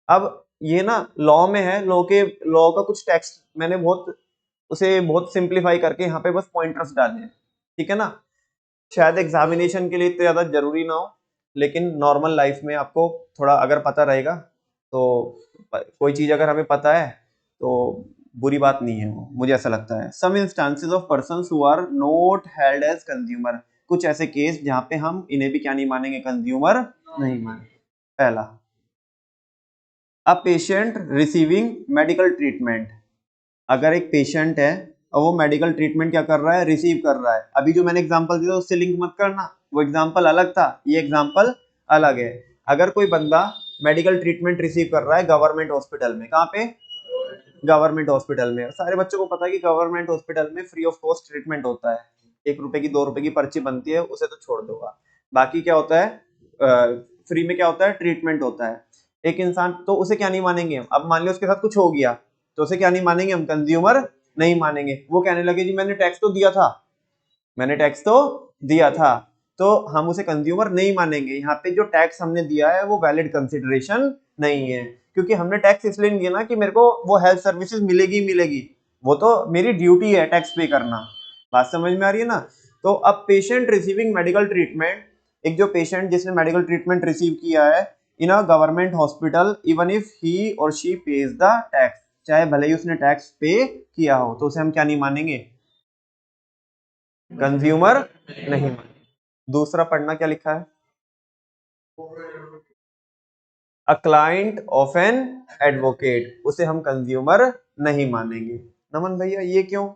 अब ये ना लॉ में है, लॉ का कुछ टेक्स्ट मैंने उसे बहुत सिंप्लीफाई करके यहाँ पे बस पॉइंटर्स डाले हैं। ठीक है ना, शायद एग्जामिनेशन के लिए इतना ज्यादा जरूरी ना हो, लेकिन नॉर्मल लाइफ में आपको थोड़ा अगर पता रहेगा तो, कोई चीज अगर हमें पता है तो बुरी बात नहीं है वो, मुझे ऐसा लगता है। Some instances of persons who are not held as consumer, कुछ ऐसे केस जहां पे हम इन्हें भी क्या नहीं मानेंगे, कंज्यूमर नहीं मानेंगे। पहला, a patient receiving medical treatment, अगर एक पेशेंट है और वो मेडिकल ट्रीटमेंट क्या कर रहा है, रिसीव कर रहा है, अभी जो मैंने एग्जांपल दिया उससे लिंक मत करना, वो एग्जांपल अलग था, ये एग्जांपल अलग है। अगर कोई बंदा मेडिकल ट्रीटमेंट रिसीव कर रहा है गवर्नमेंट हॉस्पिटल में, कहाँ पे, गवर्नमेंट हॉस्पिटल में, सारे बच्चों को पता है कि गवर्नमेंट हॉस्पिटल में फ्री ऑफ कॉस्ट ट्रीटमेंट होता है, 1 रुपए की 2 रुपए की पर्ची बनती है, उसे तो छोड़ दूंगा, बाकी क्या होता है, फ्री में क्या होता है, ट्रीटमेंट होता है। एक इंसान तो उसे क्या नहीं मानेंगे, अब मान लिया उसके साथ कुछ हो गया तो उसे क्या नहीं मानेंगे हम, कंज्यूमर नहीं मानेंगे। वो कहने लगे जी मैंने टैक्स तो दिया था, मैंने टैक्स तो दिया था, तो हम उसे कंज्यूमर नहीं मानेंगे। यहाँ पे जो टैक्स हमने दिया है वो वैलिड कंसिडरेशन नहीं है, क्योंकि हमने टैक्स इसलिए नहीं दिया ना कि मेरे को वो हेल्थ सर्विसेज मिलेगी मिलेगी, वो तो मेरी ड्यूटी है टैक्स पे करना, बात समझ में आ रही है ना। तो अब पेशेंट रिसीविंग मेडिकल ट्रीटमेंट, एक जो पेशेंट जिसने मेडिकल ट्रीटमेंट रिसीव किया है in a government hospital, even if he or she page the tax, चाहे भले ही उसने टैक्स पे किया हो, तो उसे हम क्या नहीं मानेंगे, कंज्यूमर नहीं मानेंगे। दूसरा पढ़ना क्या लिखा है, a client of an advocate, उसे हम कंज्यूमर नहीं मानेंगे। नमन भैया ये क्यों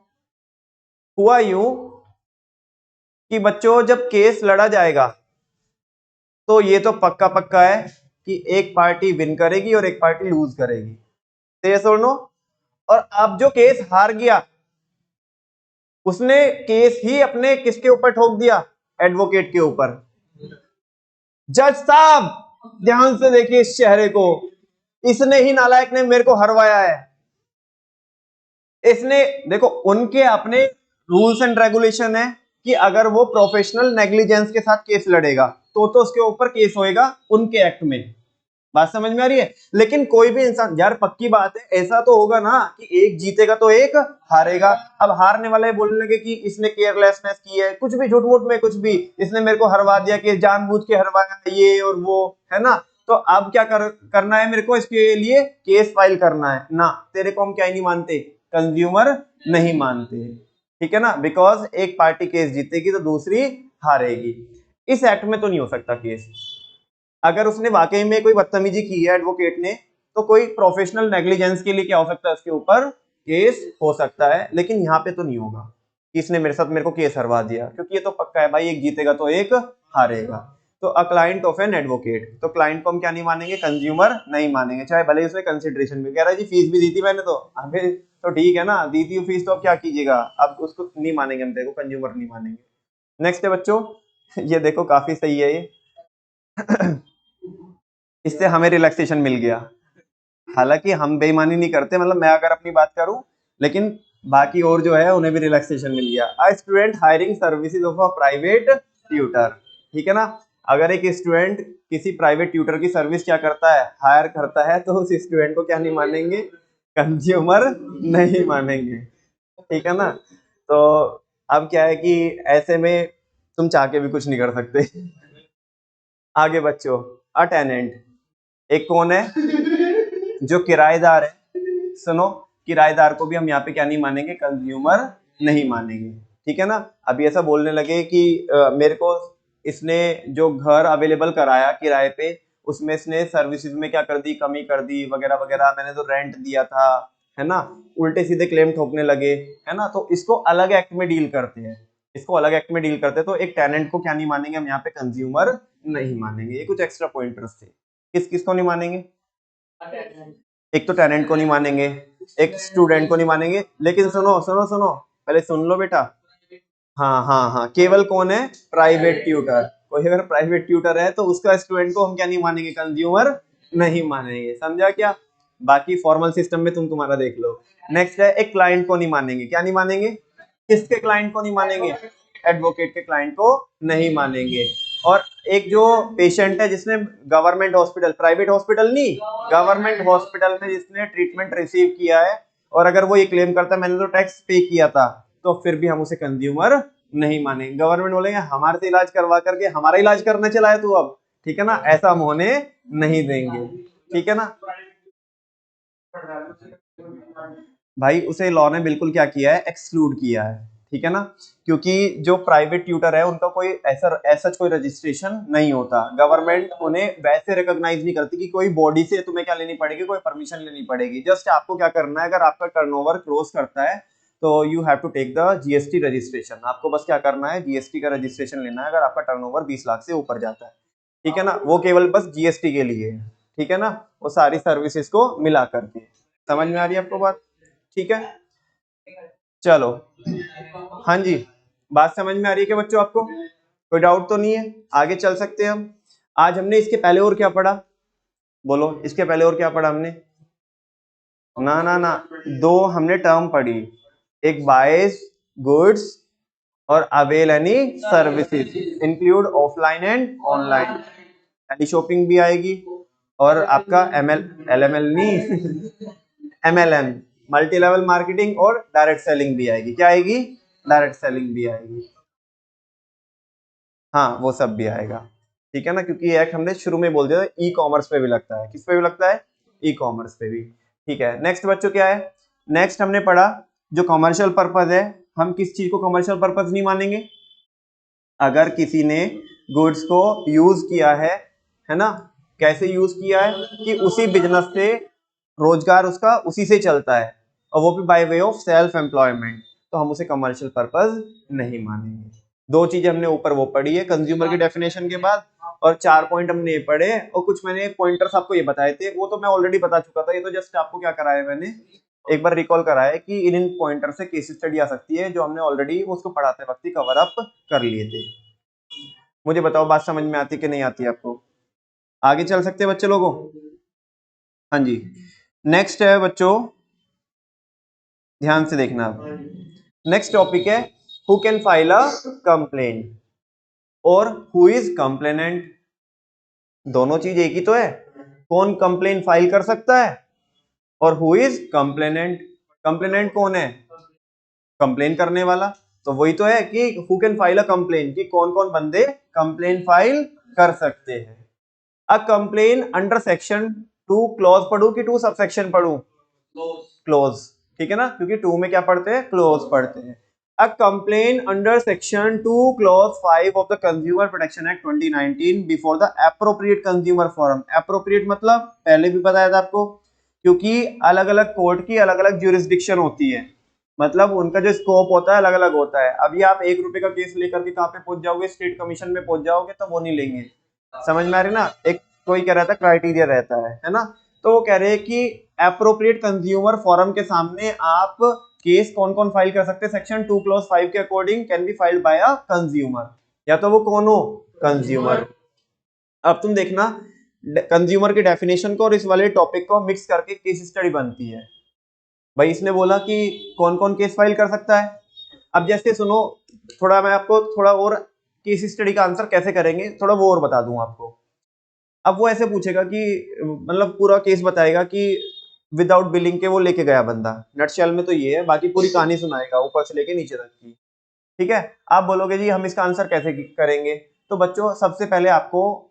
हुआ? यूं कि बच्चों जब केस लड़ा जाएगा तो ये तो पक्का पक्का है कि एक पार्टी विन करेगी और एक पार्टी लूज करेगी, यस और नो। और अब जो केस हार गया उसने केस ही अपने किसके ऊपर ठोक दिया? एडवोकेट के ऊपर। जज साहब ध्यान से देखिए इस चेहरे को, इसने ही नालायक ने मेरे को हरवाया है। इसने देखो उनके अपने रूल्स एंड रेगुलेशन है कि अगर वो प्रोफेशनल नेग्लिजेंस के साथ केस लड़ेगा तो उसके ऊपर केस होएगा उनके एक्ट में। बात समझ में आ रही है? लेकिन कोई भी इंसान, यार पक्की बात है ऐसा तो होगा ना कि एक जीतेगा तो एक हारेगा। अब हारने वाले बोलने लगे कि इसने केयरलेसनेस की है, कुछ भी झूठ मूठ में कुछ भी, इसने मेरे को हरवा दिया कि जानबूझ के हरवाया ये और वो, है ना। तो अब क्या करना है मेरे को? इसके लिए केस फाइल करना है ना। तेरे को हम क्या ही नहीं मानते? कंज्यूमर नहीं मानते, ठीक है ना। बिकॉज एक पार्टी केस जीतेगी तो दूसरी हारेगी। इस एक्ट में तो नहीं हो सकता केस। अगर उसने वाकई में कोई बदतमीजी की है एडवोकेट ने तो कोई प्रोफेशनल नेग्लिजेंस के लिए क्या हो सकता है? उसके ऊपर केस हो सकता है। लेकिन यहाँ पे तो नहीं होगा कि इसने मेरे को केस हरवा दिया, क्योंकि ये तो पक्का है भाई, एक जीतेगा तो एक हारेगा। तो a client of an advocate, तो क्लाइंट को हम क्या नहीं मानेंगे? कंज्यूमर नहीं मानेंगे, चाहे भले ही उसने कंसिडरेशन भी कह रहा है जी फीस भी दी थी मैंने, तो अबे तो ठीक है ना, दी थी फीस तो अब क्या कीजिएगा, अब उसको नहीं मानेंगे हम, देखो कंज्यूमर नहीं मानेंगे। नेक्स्ट है बच्चों, ये देखो काफी सही है ये। इससे हमें रिलैक्सेशन मिल गया। हालांकि हम बेईमानी नहीं करते, मतलब मैं अगर अपनी बात करूं, लेकिन बाकी और जो है उन्हें भी रिलैक्सेशन मिल गया। A student hiring services of a private tutor, ठीक है ना। अगर एक स्टूडेंट किसी प्राइवेट ट्यूटर की सर्विस क्या करता है? हायर करता है, तो उस स्टूडेंट को क्या नहीं मानेंगे? कंज्यूमर नहीं मानेंगे, ठीक है ना। तो अब क्या है कि ऐसे में तुम चाह के भी कुछ नहीं कर सकते। आगे बच्चों, अ टेनेंट, एक कौन है? जो किराएदार है। सुनो, किराएदार को भी हम यहाँ पे क्या नहीं मानेंगे? कंज्यूमर नहीं मानेंगे, ठीक है ना। अभी ऐसा बोलने लगे कि मेरे को इसने जो घर अवेलेबल कराया किराए पे, उसमें इसने सर्विसेज में क्या कर दी? कमी कर दी वगैरह वगैरह, मैंने तो रेंट दिया था, है ना। उल्टे सीधे क्लेम ठोकने लगे, है ना। तो इसको अलग एक्ट में डील करते हैं, इसको अलग एक्ट में डील करते हैं। तो एक टेनेंट को क्या नहीं मानेंगे हम यहाँ पे? कंज्यूमर नहीं मानेंगे। ये कुछ एक्स्ट्रा पॉइंटर्स थे। किस किस को नहीं मानेंगे? एक तो टेनेंट को नहीं मानेंगे, एक स्टूडेंट को नहीं मानेंगे। लेकिन सुनो सुनो सुनो, पहले सुन लो बेटा। हाँ हाँ हाँ, केवल कौन है? Private tutor. कोई अगर प्राइवेट ट्यूटर है तो उसका स्टूडेंट को हम क्या नहीं मानेंगे? कंज्यूमर नहीं मानेंगे, समझा क्या? बाकी फॉर्मल सिस्टम में तुम तुम्हारा देख लो। नेक्स्ट है, एक क्लाइंट को नहीं मानेंगे। क्या नहीं मानेंगे? किसके क्लाइंट को नहीं मानेंगे? एडवोकेट के क्लाइंट को नहीं मानेंगे। और एक जो पेशेंट है जिसने गवर्नमेंट हॉस्पिटल, प्राइवेट हॉस्पिटल नहीं, गवर्नमेंट हॉस्पिटल में जिसने ट्रीटमेंट रिसीव किया है, और अगर वो ये क्लेम करता है मैंने तो टैक्स पे किया था, तो फिर भी हम उसे कंज्यूमर नहीं मानेंगे। गवर्नमेंट बोलेंगे हमारे से इलाज करवा करके हमारा इलाज करने चला है तू अब, ठीक है ना, ऐसा हम होने नहीं देंगे, ठीक है ना। भाई उसे लॉ ने बिल्कुल क्या किया है? एक्सक्लूड किया है, ठीक है ना। क्योंकि जो प्राइवेट ट्यूटर है उनका कोई ऐसा कोई रजिस्ट्रेशन नहीं होता। गवर्नमेंट उन्हें वैसे रिकॉग्नाइज नहीं करती कि कोई बॉडी से तुम्हें क्या लेनी पड़ेगी? कोई परमिशन लेनी पड़ेगी। जस्ट आपको क्या करना है, अगर आपका टर्नओवर क्रॉस करता है तो you have to take the GST registration. आपको बस क्या करना है? जीएसटी का रजिस्ट्रेशन लेना है अगर आपका टर्नओवर 20 लाख से ऊपर जाता है, ठीक है ना। वो केवल बस जीएसटी के लिए है, ठीक है ना। वो सारी सर्विसेज को मिला करके। समझ में आ रही है आपको बात? ठीक है, चलो। हाँ जी, बात समझ में आ रही है क्या बच्चों आपको? कोई डाउट तो नहीं है? आगे चल सकते हैं हम। आज हमने इसके पहले और क्या पढ़ा? बोलो, इसके पहले और क्या पढ़ा हमने? ना ना ना, दो हमने टर्म पढ़ी, एक बायस गुड्स और avail any services, include offline and online. Teleshopping भी आएगी, और आपका एमएल एलएमएल नहीं एमएलएम, मल्टी लेवल मार्केटिंग, और डायरेक्ट सेलिंग भी आएगी। क्या आएगी? डायरेक्ट सेलिंग भी आएगी। हाँ वो सब भी आएगा, ठीक है ना। क्योंकि ये एक्ट हमने शुरू में बोल दिया था, ई कॉमर्स पे भी लगता है। किस पे भी लगता है? ई कॉमर्स पे भी, ठीक है। नेक्स्ट बच्चों क्या है? नेक्स्ट हमने पढ़ा जो कमर्शियल पर्पज है। हम किस चीज को कमर्शियल पर्पज नहीं मानेंगे? अगर किसी ने गुड्स को यूज किया है है ना, कैसे यूज किया है कि उसी बिजनेस से रोजगार उसका उसी से चलता है और वो भी bye way of self employment, तो हम उसे कमर्शियल पर्पस नहीं मानेंगे। दो चीजें हमने ऊपर वो पढ़ी है कंज्यूमर की डेफिनेशन के बाद, और 4 पॉइंट हमने ये पढ़े और कुछ मैंने पॉइंटर्स आपको ये बताए थे, वो तो मैं ऑलरेडी बता चुका था। ये तो जस्ट आपको क्या कराया मैंने एक बार रिकॉल कराया कि इन पॉइंटर से केस स्टडी आ सकती है जो हमने ऑलरेडी उसको पढ़ाते वक्त ही कवर अप कर लिए थे। मुझे बताओ बात समझ में आती कि नहीं आती आपको? आगे चल सकते हैं बच्चे लोगों? हाँ जी, नेक्स्ट है बच्चों, ध्यान से देखना। नेक्स्ट टॉपिक है who can file a complaint और हु इज कंप्लेनेंट। दोनों चीज एक ही तो है, कौन कंप्लेंट फाइल कर सकता है और हु इज कंप्लेनेंट। कंप्लेनेंट कौन है? कंप्लेन करने वाला। तो वही तो है कि who can file a complaint, कि कौन कौन बंदे कंप्लेन फाइल कर सकते हैं। A complain under section 2 clause पढ़ू कि 2 सबसेक्शन पढ़ू? क्लोज, ठीक है ना, क्योंकि 2 में क्या पढ़ते हैं? क्लोज पढ़ते हैं। A complain under section 2 clause 5 of the consumer protection act 2019 before the appropriate consumer forum. Appropriate मतलब पहले भी बताया था आपको, क्योंकि अलग अलग कोर्ट की अलग अलग ज्यूरिसडिक्शन होती है, मतलब उनका जो स्कोप होता है अलग अलग होता है। अभी आप 1 रुपए का केस लेकर के कहाँ पे पहुंच जाओगे? स्टेट कमीशन में पहुंच जाओगे, तो वो नहीं लेंगे। समझ में आ रही ना? एक कोई कह रहा था क्राइटेरिया रहता है ना, तो वो कह रहे हैं कि एप्रोप्रिएट कंज्यूमर फोरम के सामने आप केस कौन कौन फाइल कर सकते हैं? सेक्शन 2 क्लॉज 5 के according can be filed by a consumer, या तो वो कौन हो? कंज्यूमर। अब तुम देखना कंज्यूमर की डेफिनेशन को और इस वाले टॉपिक को मिक्स करके केस स्टडी बनती है। भाई इसने बोला कि कौन कौन केस फाइल कर सकता है। अब जैसे सुनो, थोड़ा मैं आपको थोड़ा और केस स्टडी का आंसर कैसे करेंगे थोड़ा वो और बता दूं आपको। अब वो ऐसे पूछेगा कि मतलब पूरा केस बताएगा कि विदाउट बिलिंग के वो लेके गया बंदा, नटशेल में तो ये है, बाकी पूरी कहानी सुनाएगा ऊपर से लेके नीचे तक की। ठीक है, आप बोलोगे जी हम इसका आंसर कैसे करेंगे, तो बच्चों सबसे पहले आपको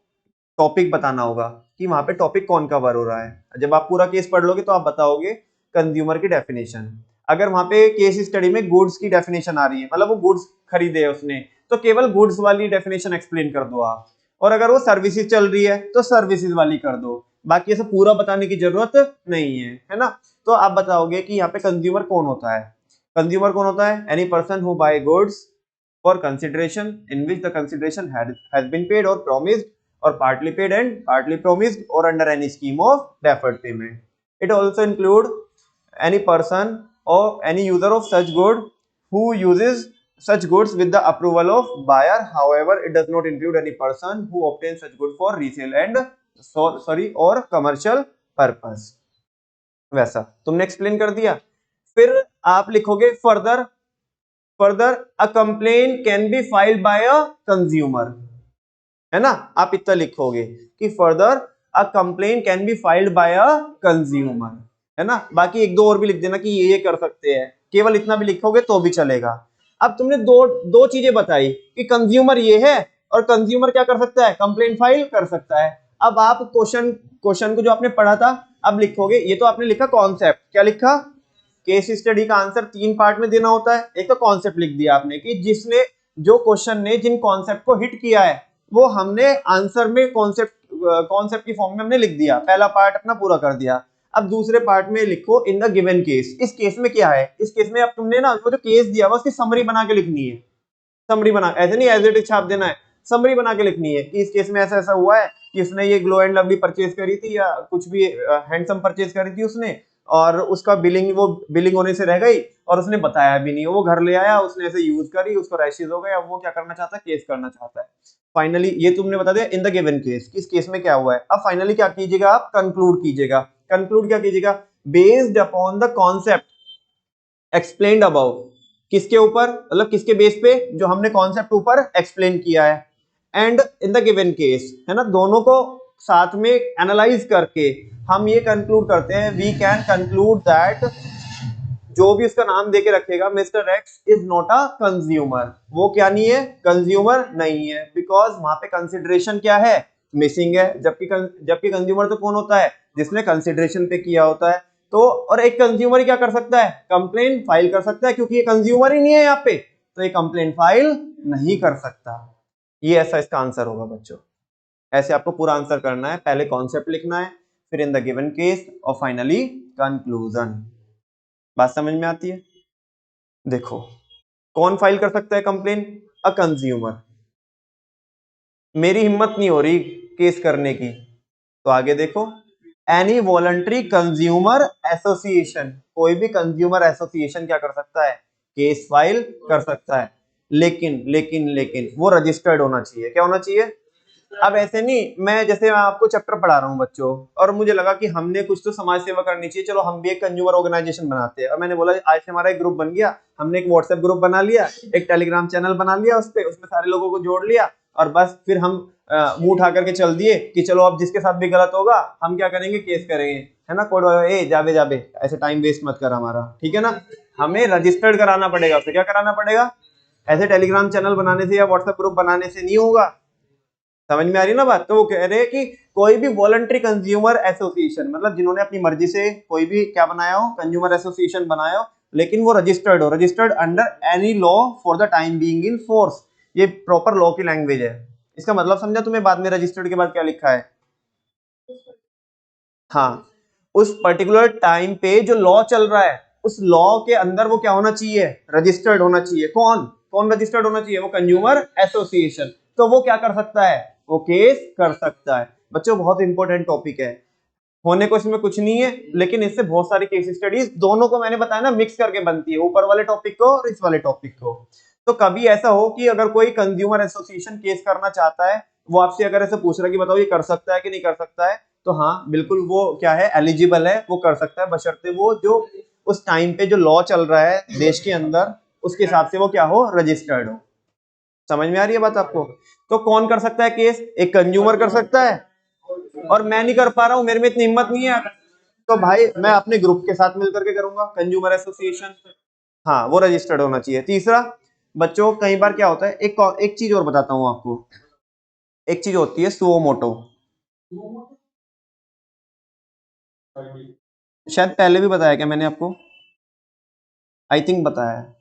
टॉपिक बताना होगा कि वहां पे टॉपिक कौन कवर हो रहा है। जब आप पूरा केस पढ़ लोगे तो आप बताओगे कंज्यूमर की डेफिनेशन। अगर वहां पे केस स्टडी में गुड्स की डेफिनेशन आ रही है, मतलब वो गुड्स खरीदे है उसने, तो केवल गुड्स वाली डेफिनेशन एक्सप्लेन कर दो आप, और अगर वो सर्विसेज चल रही है तो सर्विसेज वाली कर दो, बाकी ऐसा पूरा बताने की जरूरत नहीं है ना। तो आप बताओगे कि यहाँ पे कंज्यूमर कौन होता है। कंज्यूमर कौन होता है? Any person who buy goods for consideration in which the consideration has been paid और promised or partly paid and partly promised or under any scheme of deferred payment. It also include any person or any user of such good who uses such goods with the approval of buyer. However, it does not include any person who obtains such good for resale and or commercial purpose. वैसा तुमने explain कर दिया। फिर आप लिखोगे further a complain can be filed by a consumer, है ना। आप इतना लिखोगे कि further a complain can be filed by a consumer, है ना। बाकी एक दो और भी लिख देना कि ये कर सकते हैं, केवल इतना भी लिखोगे तो भी चलेगा। अब तुमने दो चीजें बताई कि कंज्यूमर ये है और कंज्यूमर क्या कर सकता है? कंप्लेन फाइल कर सकता है। अब आप क्वेश्चन को जो आपने पढ़ा था अब लिखोगे, ये तो आपने लिखा कॉन्सेप्ट, क्या लिखा? केस स्टडी का आंसर 3 पार्ट में देना होता है। एक तो कॉन्सेप्ट लिख दिया आपने कि जिसने जो क्वेश्चन ने जिन कॉन्सेप्ट को हिट किया है वो हमने आंसर में कॉन्सेप्ट की फॉर्म में हमने लिख दिया, पहला पार्ट अपना पूरा कर दिया। अब दूसरे पार्ट में लिखो इन द गिवन केस, इस केस में क्या है, इस केस में अब तुमने ना वो जो केस दिया हुआ उसकी समरी बना के लिखनी है। समरी बना, ऐसे नहीं एज इट इज छाप देना है, समरी बना के लिखनी है कि इस केस में ऐसा ऐसा हुआ है कि उसने ये ग्लो एंड लवली परचेज करी थी या कुछ भी हैंडसम परचेज करी थी उसने, और उसका बिलिंग होने से रह गई और उसने बताया भी नहीं, वो घर ले आया, उसने ऐसे यूज करी, उसको रैशेज हो गए, अब वो क्या करना चाहता है? केस करना चाहता है। फाइनली ये तुमने बता दिया इन द गिवन केस, किस केस में क्या हुआ है। अब फाइनली क्या कीजिएगा? आप कंक्लूड कीजिएगा। कंक्लूड क्या कीजिएगा? Based upon the concept explained about, किसके ऊपर? मतलब किसके बेस पे? जो हमने कॉन्सेप्ट ऊपर एक्सप्लेन किया है। And in the given case, है ना, दोनों को साथ में एनालाइज करके हम ये कंक्लूड करते हैं, वी कैन कंक्लूड दैट जो भी उसका नाम देके रखेगा mister x is not a consumer, वो क्या नहीं है? कंज्यूमर नहीं है, बिकॉज वहां पे कंसिडरेशन क्या है? मिसिंग है। जबकि कंज्यूमर तो कौन होता है? जिसने कंसिडरेशन पे किया होता है। तो और एक कंज्यूमर ही क्या कर सकता है? कंप्लेन फाइल कर सकता है, क्योंकि ये कंज्यूमर ही नहीं है यहाँ पे, तो ये कंप्लेन फाइल नहीं कर सकता। ये ऐसा इसका आंसर होगा बच्चों। ऐसे आपको पूरा आंसर करना है, पहले कॉन्सेप्ट लिखना है, फिर इन द गिवन केस और फाइनली कंक्लूजन। बात समझ में आती है? देखो, कौन फाइल कर सकता है कंप्लेन? A consumer. मेरी हिम्मत नहीं हो रही केस करने की, तो आगे देखो, एनी वॉलंटरी कंज्यूमर एसोसिएशन, कोई भी कंज्यूमर एसोसिएशन क्या कर सकता है? केस फाइल कर सकता है, लेकिन लेकिन लेकिन वो रजिस्टर्ड होना चाहिए। क्या होना चाहिए? अब ऐसे नहीं, मैं जैसे मैं आपको चैप्टर पढ़ा रहा हूँ बच्चों, और मुझे लगा कि हमने कुछ तो समाज सेवा करनी चाहिए, चलो हम भी एक कंज्यूमर ऑर्गेनाइजेशन बनाते हैं, और मैंने बोला आज से हमारा एक ग्रुप बन गया, हमने एक व्हाट्सएप ग्रुप बना लिया, एक टेलीग्राम चैनल बना लिया, उसमें सारे लोगों को जोड़ लिया, और बस फिर हम मुंह उठा करके चल दिए कि चलो अब जिसके साथ भी गलत होगा हम क्या करेंगे? केस करेंगे, है ना? कोड ए जाबे जाबे, ऐसे टाइम वेस्ट मत कर हमारा, ठीक है ना? हमें रजिस्टर्ड कराना पड़ेगा, उसे क्या कराना पड़ेगा? ऐसे टेलीग्राम चैनल बनाने से या व्हाट्सएप ग्रुप बनाने से नहीं होगा। समझ में आ रही है ना बात? तो वो कह रहे हैं कि कोई भी वॉलंटरी कंज्यूमर एसोसिएशन, मतलब जिन्होंने अपनी मर्जी से कोई भी क्या बनाया हो, कंज्यूमर एसोसिएशन बनाया हो, लेकिन वो रजिस्टर्ड हो, registered under any law for the time being in force. ये प्रॉपर लॉ की लैंग्वेज है। इसका मतलब समझा तुम्हें? बाद में रजिस्टर्ड के बाद क्या लिखा है? हाँ, उस पर्टिकुलर टाइम पे जो लॉ चल रहा है, उस लॉ के अंदर वो क्या होना चाहिए? रजिस्टर्ड होना चाहिए। कौन कौन रजिस्टर्ड होना चाहिए? वो कंज्यूमर एसोसिएशन। तो वो क्या कर सकता है? वो केस कर सकता है। बच्चों बहुत इंपॉर्टेंट टॉपिक है, होने को इसमें कुछ नहीं है, लेकिन इससे बहुत सारी केस स्टडीज दोनों को मैंने बताया ना मिक्स करके बनती है, ऊपर वाले टॉपिक को और इस वाले टॉपिक को। तो कभी ऐसा हो कि अगर कोई कंज्यूमर एसोसिएशन केस करना चाहता है, वो आपसे अगर ऐसे पूछ रहा है कि बताओ ये कर सकता है कि नहीं कर सकता है, तो हाँ बिल्कुल वो क्या है? एलिजिबल है, वो कर सकता है, बशर्ते वो जो उस टाइम पे जो लॉ चल रहा है देश के अंदर उसके हिसाब से वो क्या हो? रजिस्टर्ड हो। समझ में आ रही है बात आपको? तो कौन कर सकता है केस? एक कंज्यूमर कर सकता है, और मैं नहीं कर पा रहा हूं, मेरे में इतनी हिम्मत नहीं है, तो भाई मैं अपने ग्रुप के साथ मिलकर के करूंगा, कंज्यूमर एसोसिएशन। हाँ, वो रजिस्टर्ड होना चाहिए। तीसरा बच्चों, कई बार क्या होता है, एक चीज और बताता हूं आपको, एक चीज होती है सुओ मोटो। शायद पहले भी बताया क्या मैंने आपको? आई थिंक बताया है।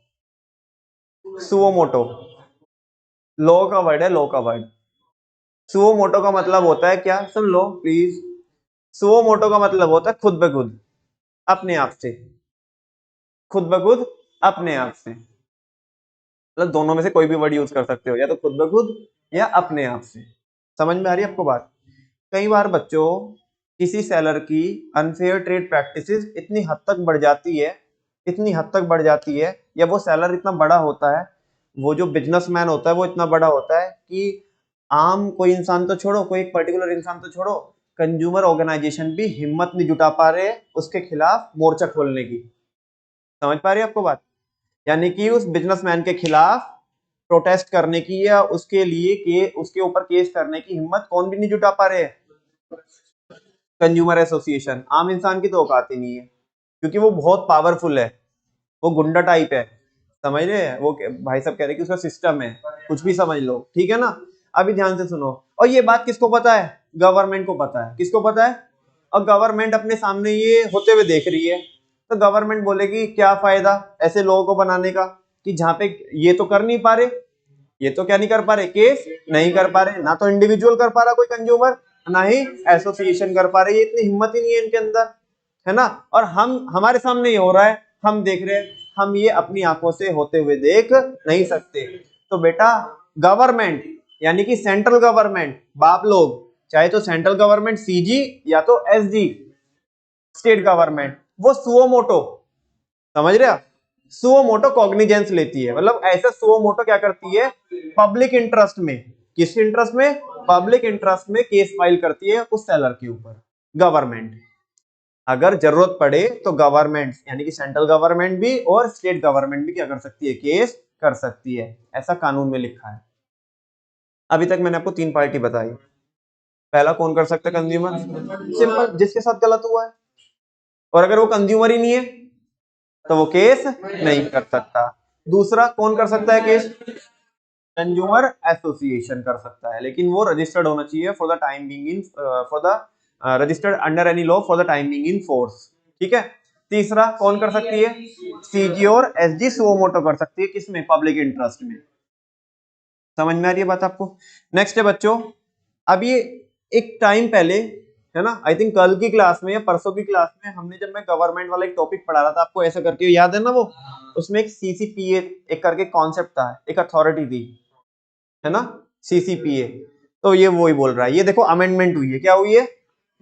सुओ मोटो लॉ का वर्ड है, लॉ का वर्ड। सुओ मोटो का मतलब होता है क्या? सुन लो प्लीज। सुओ मोटो का मतलब होता है खुद ब खुद, अपने आप से, खुद ब खुद, अपने आप से। मतलब दोनों में से कोई भी वर्ड यूज कर सकते हो, या तो खुद ब खुद या अपने आप से। समझ में आ रही है आपको बात? कई बार बच्चों किसी सेलर की अनफेयर ट्रेड प्रैक्टिसेस इतनी हद तक बढ़ जाती है, इतनी हद तक बढ़ जाती है, या वो सेलर इतना बड़ा होता है, वो जो बिजनेसमैन होता है वो इतना बड़ा होता है कि आम कोई इंसान तो छोड़ो, कोई एक पर्टिकुलर इंसान तो छोड़ो, कंज्यूमर ऑर्गेनाइजेशन भी हिम्मत नहीं जुटा पा रहे उसके खिलाफ मोर्चा खोलने की। समझ पा रही है आपको बात? यानी कि उस बिजनेसमैन के खिलाफ प्रोटेस्ट करने की या उसके लिए के उसके ऊपर केस करने की हिम्मत कौन भी नहीं जुटा पा रहे? Consumer association. आम इंसान की तो औकात ही नहीं है, क्योंकि वो बहुत पावरफुल है, वो गुंडा टाइप है। समझ रहे हैं? वो भाई साहब कह रहे हैं कि उसका सिस्टम है, कुछ भी समझ लो, ठीक है ना? अभी ध्यान से सुनो, और ये बात किसको पता है? गवर्नमेंट को पता है। किसको पता है? और गवर्नमेंट अपने सामने ये होते हुए देख रही है, तो गवर्नमेंट बोलेगी क्या फायदा ऐसे लोगों को बनाने का, कि जहां पे ये तो कर नहीं पा रहे, ये तो क्या नहीं कर पा रहे? केस नहीं कर पा रहे, ना तो इंडिविजुअल कर पा रहा कोई कंज्यूमर, ना ही एसोसिएशन कर पा रहे, ये इतनी हिम्मत ही नहीं है इनके अंदर, है ना? और हम हमारे सामने ये हो रहा है, हम देख रहे हैं, हम ये अपनी आंखों से होते हुए देख नहीं सकते। तो बेटा गवर्नमेंट, यानी कि सेंट्रल गवर्नमेंट, बाप लोग, चाहे तो सेंट्रल गवर्नमेंट सीजी या तो एसजी स्टेट गवर्नमेंट, वो सुओ मोटो, समझ रहे आप? सुओ मोटो कॉग्निजेंस लेती है, मतलब ऐसा सुओ मोटो क्या करती है? पब्लिक इंटरेस्ट में, किस इंटरेस्ट में? पब्लिक इंटरेस्ट में केस फाइल करती है उस सेलर के ऊपर गवर्नमेंट। अगर जरूरत पड़े तो गवर्नमेंट यानी कि सेंट्रल गवर्नमेंट भी और स्टेट गवर्नमेंट भी क्या कर सकती है? केस कर सकती है, ऐसा कानून में लिखा है। अभी तक मैंने आपको तीन पार्टी बताई। पहला कौन कर सकता है? कंज्यूमर, सिंपल, जिसके साथ गलत हुआ है, और अगर वो कंज्यूमर ही नहीं है तो वो केस नहीं कर सकता। दूसरा कौन कर सकता है केस? कंज्यूमर एसोसिएशन कर सकता है, लेकिन वो रजिस्टर्ड होना चाहिए for the time being in for the registered under any law for the time being in force, ठीक है? तीसरा कौन कर सकती है? सीजी और एसजी सुओ मोटो कर सकती है, किसमें? पब्लिक इंटरेस्ट में। समझ में आ रही है बात आपको? नेक्स्ट है बच्चों, अब ये एक टाइम पहले, है ना, आई थिंक कल की क्लास में या परसों की क्लास में हमने जब मैं गवर्नमेंट वाला एक टॉपिक पढ़ा रहा था, आपको ऐसा करके याद है ना, वो उसमें एक सीसीपीए एक करके कॉन्सेप्ट था, एक अथॉरिटी थी, है ना, सीसीपीए। तो ये वो ही बोल रहा है, ये देखो अमेंडमेंट हुई है, क्या हुई है,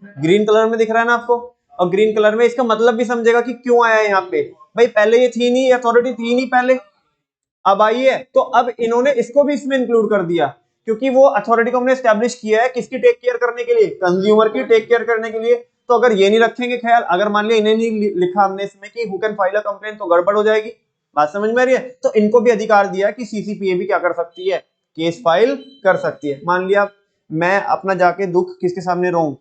ग्रीन कलर में दिख रहा है ना आपको, और ग्रीन कलर में इसका मतलब भी समझेगा कि क्यों आया है यहाँ पे। भाई पहले ये थी नहीं, अथॉरिटी थी नहीं पहले, अब आई है, तो अब इन्होंने इसको भी इसमें इंक्लूड कर दिया, क्योंकि वो अथॉरिटी को हमने एस्टेब्लिश किया है किसकी टेक केयर करने के लिए, कंज्यूमर की टेक केयर करने के लिए। तो अगर ये नहीं रखेंगे ख्याल, अगर मान लिया इन्हें नहीं लिखा हमने इसमें कि who can file a complaint, तो गड़बड़ हो जाएगी। बात समझ में आ रही है? तो इनको भी अधिकार दिया कि सीसीपीए भी क्या कर सकती है, केस फाइल कर सकती है। मान लिया मैं अपना जाके दुख किसके सामने रहूं,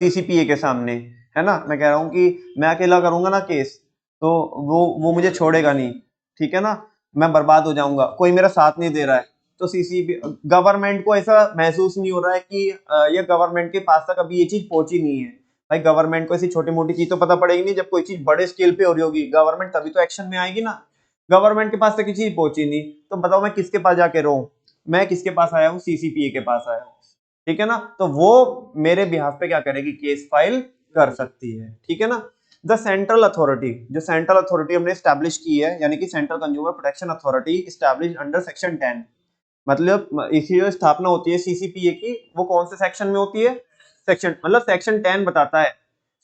सीसीपीए के सामने, है ना, मैं कह रहा हूं कि मैं अकेला करूंगा ना केस, तो वो मुझे छोड़ेगा नहीं, ठीक है ना, मैं बर्बाद हो जाऊंगा, कोई मेरा साथ नहीं दे रहा है। तो सीसीपी गवर्नमेंट को ऐसा महसूस नहीं हो रहा है कि ये गवर्नमेंट के पास तक अभी ये चीज पहुंची नहीं है। भाई गवर्नमेंट को ऐसी छोटी मोटी चीज तो पता पड़ेगी नहीं, जब कोई चीज बड़े स्केल पे हो रही होगी गवर्नमेंट तभी तो एक्शन में आएगी ना। गवर्नमेंट के पास तक ये चीज पहुंची नहीं, तो बताओ मैं किसके पास जाके रहूं, मैं किसके पास आया हूँ, सीसीपीए के पास आया हूँ, ठीक है ना। तो वो मेरे बिहाफ पे क्या करेगी, केस फाइल कर सकती है, ठीक है ना। द सेंट्रल अथॉरिटी, जो सेंट्रल अथॉरिटी हमने स्टैब्लिश की है, यानी कि central consumer protection authority establish under section 10, मतलब इसकी जो स्थापना होती है सीसीपीए की, वो कौन से सेक्शन में होती है, सेक्शन मतलब सेक्शन 10 बताता है,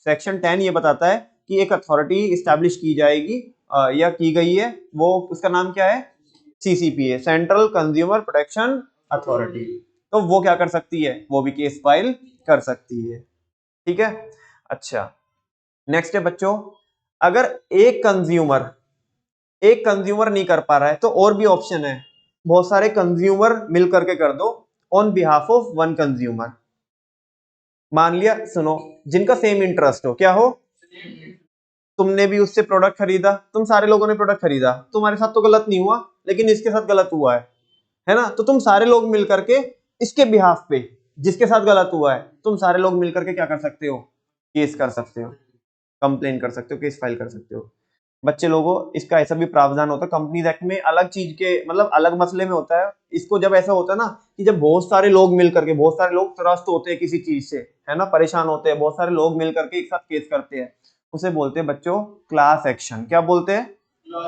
सेक्शन 10 ये बताता है कि एक अथॉरिटी स्टैब्लिश की जाएगी या की गई है, वो उसका नाम क्या है, CCPA, central consumer protection authority. तो वो क्या कर सकती है, वो भी केस फाइल कर सकती है, ठीक है। अच्छा, नेक्स्ट है बच्चों, अगर एक कंज्यूमर नहीं कर पा रहा है, तो और भी ऑप्शन है, बहुत सारे कंज्यूमर मिल करके कर दो on behalf of one consumer. मान लिया, सुनो, जिनका सेम इंटरेस्ट हो, क्या हो, तुमने भी उससे प्रोडक्ट खरीदा, तुम सारे लोगों ने प्रोडक्ट खरीदा, तुम्हारे साथ तो गलत नहीं हुआ, लेकिन इसके साथ गलत हुआ है ना, तो तुम सारे लोग मिल करके इसके बिहाफ पे, जिसके साथ गलत हुआ है, तुम सारे लोग मिल करके क्या कर सकते हो, केस कर सकते हो, कंप्लेन कर सकते हो, केस फाइल कर सकते हो। बच्चे लोगों, इसका ऐसा भी प्रावधान होता है कंपनीज एक्ट में, अलग चीज के मतलब अलग मसले में होता है। इसको जब ऐसा होता है ना कि जब बहुत सारे लोग मिल करके, बहुत सारे लोग त्रस्त होते हैं किसी चीज से, है ना, परेशान होते हैं, बहुत सारे लोग मिल करके एक साथ केस करते हैं, उसे बोलते हैं बच्चों क्लास एक्शन। क्या बोलते हैं,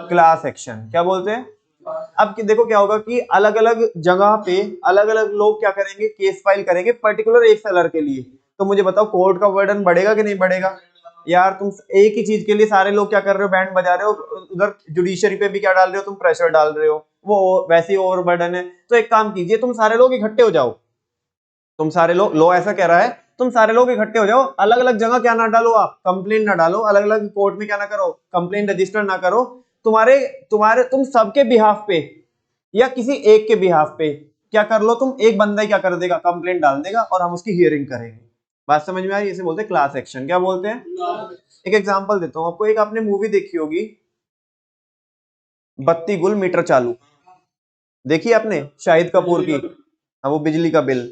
क्लास एक्शन। क्या बोलते हैं। अब देखो क्या होगा कि अलग अलग जगह पे अलग अलग लोग क्या करेंगे, केस फाइल करेंगे पर्टिकुलर एक सेलर के लिए। तो मुझे बताओ कोर्ट का बर्डन बढ़ेगा कि नहीं बढ़ेगा। यार तुम एक ही चीज के लिए सारे लोग क्या कर रहे हो, बैंड बजा रहे हो, उधर जुडिशरी पे भी क्या डाल रहे हो तुम, प्रेशर डाल रहे हो, वो वैसे ही ओवर बर्डन है। तो एक काम कीजिए, तुम सारे लोग इकट्ठे हो जाओ, तुम सारे लोग, लो ऐसा कह रहा है, तुम सारे लोग इकट्ठे हो जाओ, अलग अलग जगह क्या ना डालो, आप कंप्लेन ना डालो, अलग अलग कोर्ट में क्या ना करो, कंप्लेन रजिस्टर ना करो, तुम्हारे तुम्हारे तुम सबके बिहाफ पे या किसी एक के बिहाफ पे क्या कर लो, तुम एक बंदा ही क्या कर देगा, कंप्लेंट डाल देगा और हम उसकी हियरिंग करेंगे। बात समझ में आ रही है, इसे बोलते हैं क्लास एक्शन। क्या बोलते हैं। एक एग्जांपल देता हूं आपको, एक आपने मूवी देखी होगी बत्ती गुल मीटर चालू, देखी आपने, शाहिद कपूर की, हाँ वो बिजली का बिल।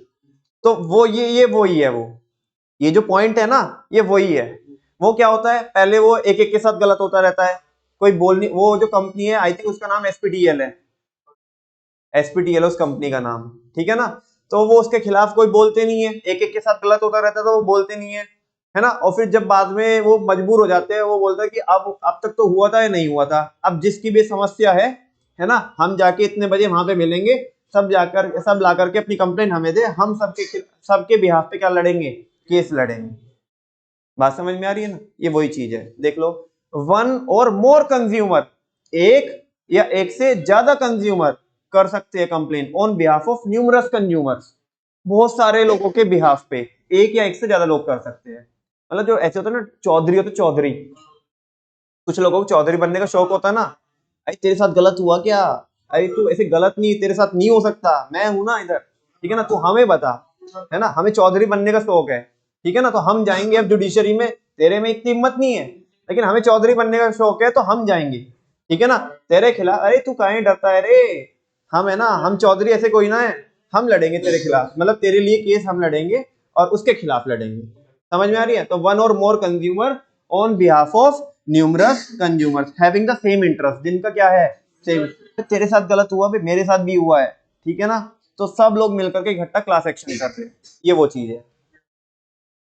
तो वो ये वही है, वो ये जो पॉइंट है ना, ये वही है। वो क्या होता है, पहले वो एक एक के साथ गलत होता रहता है, कोई बोल नहीं, वो जो कंपनी है आई थिंक उसका नाम एसपीडीएल है, एसपीडीएल उस कंपनी का नाम, ठीक है ना। तो वो उसके खिलाफ कोई बोलते नहीं है, एक एक के साथ गलत होता रहता है तो वो बोलते नहीं है ना। और फिर जब बाद में वो मजबूर हो जाते हैं, वो बोलता है कि अब तक तो हुआ था या नहीं हुआ था, अब जिसकी भी समस्या है ना, हम जाके इतने बजे वहां पे मिलेंगे, सब ला करके अपनी कंप्लेन हमें दे, हम सबके बिहाफ पे क्या लड़ेंगे, केस लड़ेंगे। बात समझ में आ रही है ना, ये वही चीज है, देख लो। वन और मोर कंज्यूमर, एक या एक से ज्यादा कंज्यूमर कर सकते हैं complain on behalf of numerous consumers, बहुत सारे लोगों के बिहाफ पे एक या एक से ज्यादा लोग कर सकते हैं। मतलब जो ऐसे होता है ना, चौधरी होते चौधरी, कुछ लोगों को चौधरी बनने का शौक होता है ना, अरे तेरे साथ गलत हुआ क्या, अरे तू ऐसे गलत नहीं, तेरे साथ नहीं हो सकता, मैं हूं ना इधर, ठीक है ना, तू हमें बता, है ना, हमें चौधरी बनने का शौक है, ठीक है ना, तो हम जाएंगे अब जुडिशरी में, तेरे में इतनी हिम्मत नहीं है, लेकिन हमें चौधरी बनने का शौक है तो हम जाएंगे, ठीक है ना, तेरे खिलाफ, अरे तू काहे डरता है रे, हम है ना, हम चौधरी ऐसे कोई ना है, हम लड़ेंगे तेरे खिलाफ, मतलब तेरे लिए केस हम लड़ेंगे और उसके खिलाफ लड़ेंगे। समझ में आ रही है। तो one or more consumer on behalf of numerous consumers having the same interest, जिनका क्या है, सेम। तेरे साथ गलत हुआ भी, मेरे साथ भी हुआ है, ठीक है ना, तो सब लोग मिलकर के इकट्ठा क्लास एक्शन करते हैं, ये वो चीज है।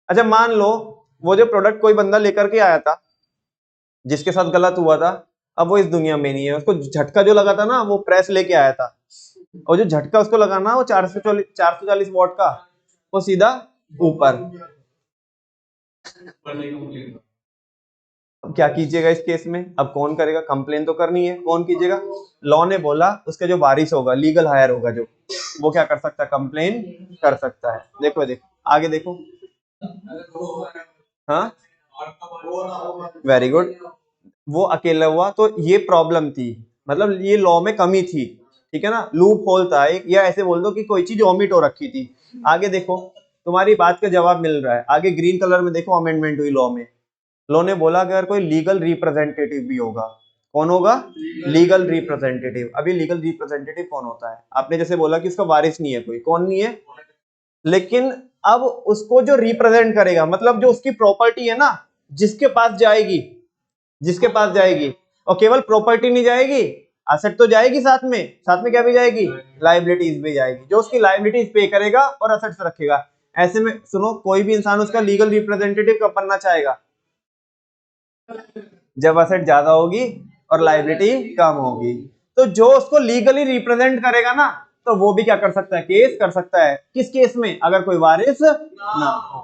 अच्छा मान लो वो जो प्रोडक्ट कोई बंदा लेकर के आया था जिसके साथ गलत हुआ था, अब वो इस दुनिया में नहीं है, उसको झटका जो लगा था ना वो प्रेस लेके आया था, और जो झटका उसको लगा ना वो 440 वॉट का, वो सीधा ऊपर। अब क्या कीजिएगा इस केस में? अब कौन करेगा? कंप्लेन तो करनी है, कौन कीजिएगा? लॉ ने बोला उसका जो वारिस होगा, लीगल हायर होगा जो, वो क्या कर सकता है? कंप्लेन कर सकता है। देखो देखो आगे देखो। हाँ वेरी गुड, वो अकेला हुआ तो ये प्रॉब्लम थी, मतलब ये लॉ में कमी थी, ठीक है ना, लूप होल था एक, या ऐसे बोल दो कि कोई चीज ओमिट हो रखी थी। आगे देखो तुम्हारी बात का जवाब मिल रहा है, आगे ग्रीन कलर में देखो अमेंडमेंट हुई लॉ में। लॉ ने बोला अगर कोई लीगल रिप्रेजेंटेटिव भी होगा, कौन होगा? Legal representative. अभी लीगल रिप्रेजेंटेटिव कौन होता है? आपने जैसे बोला कि उसका वारिस नहीं है कोई, कौन नहीं है, लेकिन अब उसको जो रिप्रेजेंट करेगा, मतलब जो उसकी प्रॉपर्टी है ना, जिसके पास जाएगी, जिसके पास जाएगी, और केवल प्रॉपर्टी नहीं जाएगी, एसेट तो जाएगी साथ में, साथ में क्या भी जाएगी? लाइबिलिटीज भी जाएगी, जो उसकी लाइबिलिटीज पे करेगा और एसेट्स रखेगा। ऐसे में सुनो, कोई भी इंसान उसका लीगल रिप्रेजेंटेटिव कब बनना चाहेगा? जब एसेट ज्यादा होगी और लाइबिलिटी कम होगी। तो जो उसको लीगली रिप्रेजेंट करेगा ना, तो वो भी क्या कर सकता है? केस कर सकता है। किस केस में? अगर कोई वारिस ना हो।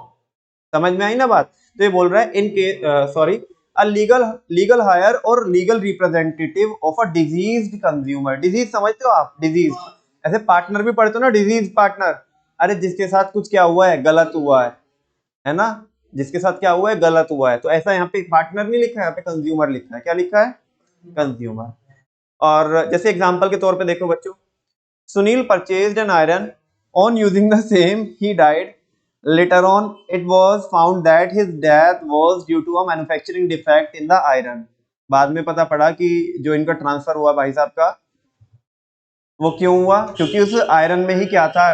समझ में आई ना बात? तो ये बोल रहा है in case, sorry, a legal heir or legal representative of a deceased consumer. Deceased समझते हो आप? डिजीज, ऐसे पार्टनर भी पढ़ते हो ना, डिजीज पार्टनर। अरे जिसके साथ कुछ क्या हुआ है, गलत हुआ है ना, जिसके साथ क्या हुआ है, गलत हुआ है, तो ऐसा यहाँ पे पार्टनर नहीं लिखा है, यहाँ पे कंज्यूमर लिखा है। क्या लिखा है? कंज्यूमर। और जैसे एग्जांपल के तौर पे देखो बच्चों, Sunil purchased an iron, on using the same he died, later on it was found that his death was due to a manufacturing defect in the iron। बाद में पता पड़ा कि जो इनका ट्रांसफर हुआ भाई साहब का, वो क्यों हुआ? क्योंकि उस आयरन में ही क्या था?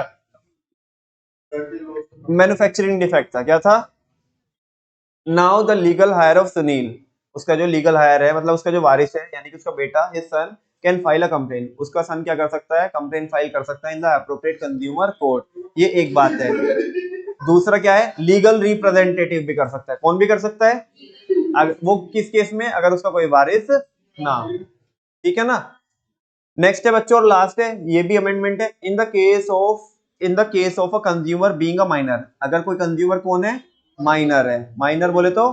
मैन्युफैक्चरिंग डिफेक्ट था। क्या था? Now the legal higher of Sunil, उसका जो लीगल हायर है, मतलब उसका जो वारिस है, यानी कि उसका बेटा, his son can file a complain. उसका सन क्या कर सकता है? कंप्लेन फाइल कर सकता है in the appropriate consumer court. ये एक बात है। दूसरा क्या है? लीगल रिप्रेजेंटेटिव भी कर सकता है। कौन भी कर सकता है? वो किस केस में? अगर उसका कोई वारिस ना हो, ठीक है ना। नेक्स्ट है बच्चों और लास्ट है, ये भी अमेंडमेंट है। In the case of a consumer being a minor. अगर कोई कंज्यूमर कौन है? माइनर है। माइनर बोले तो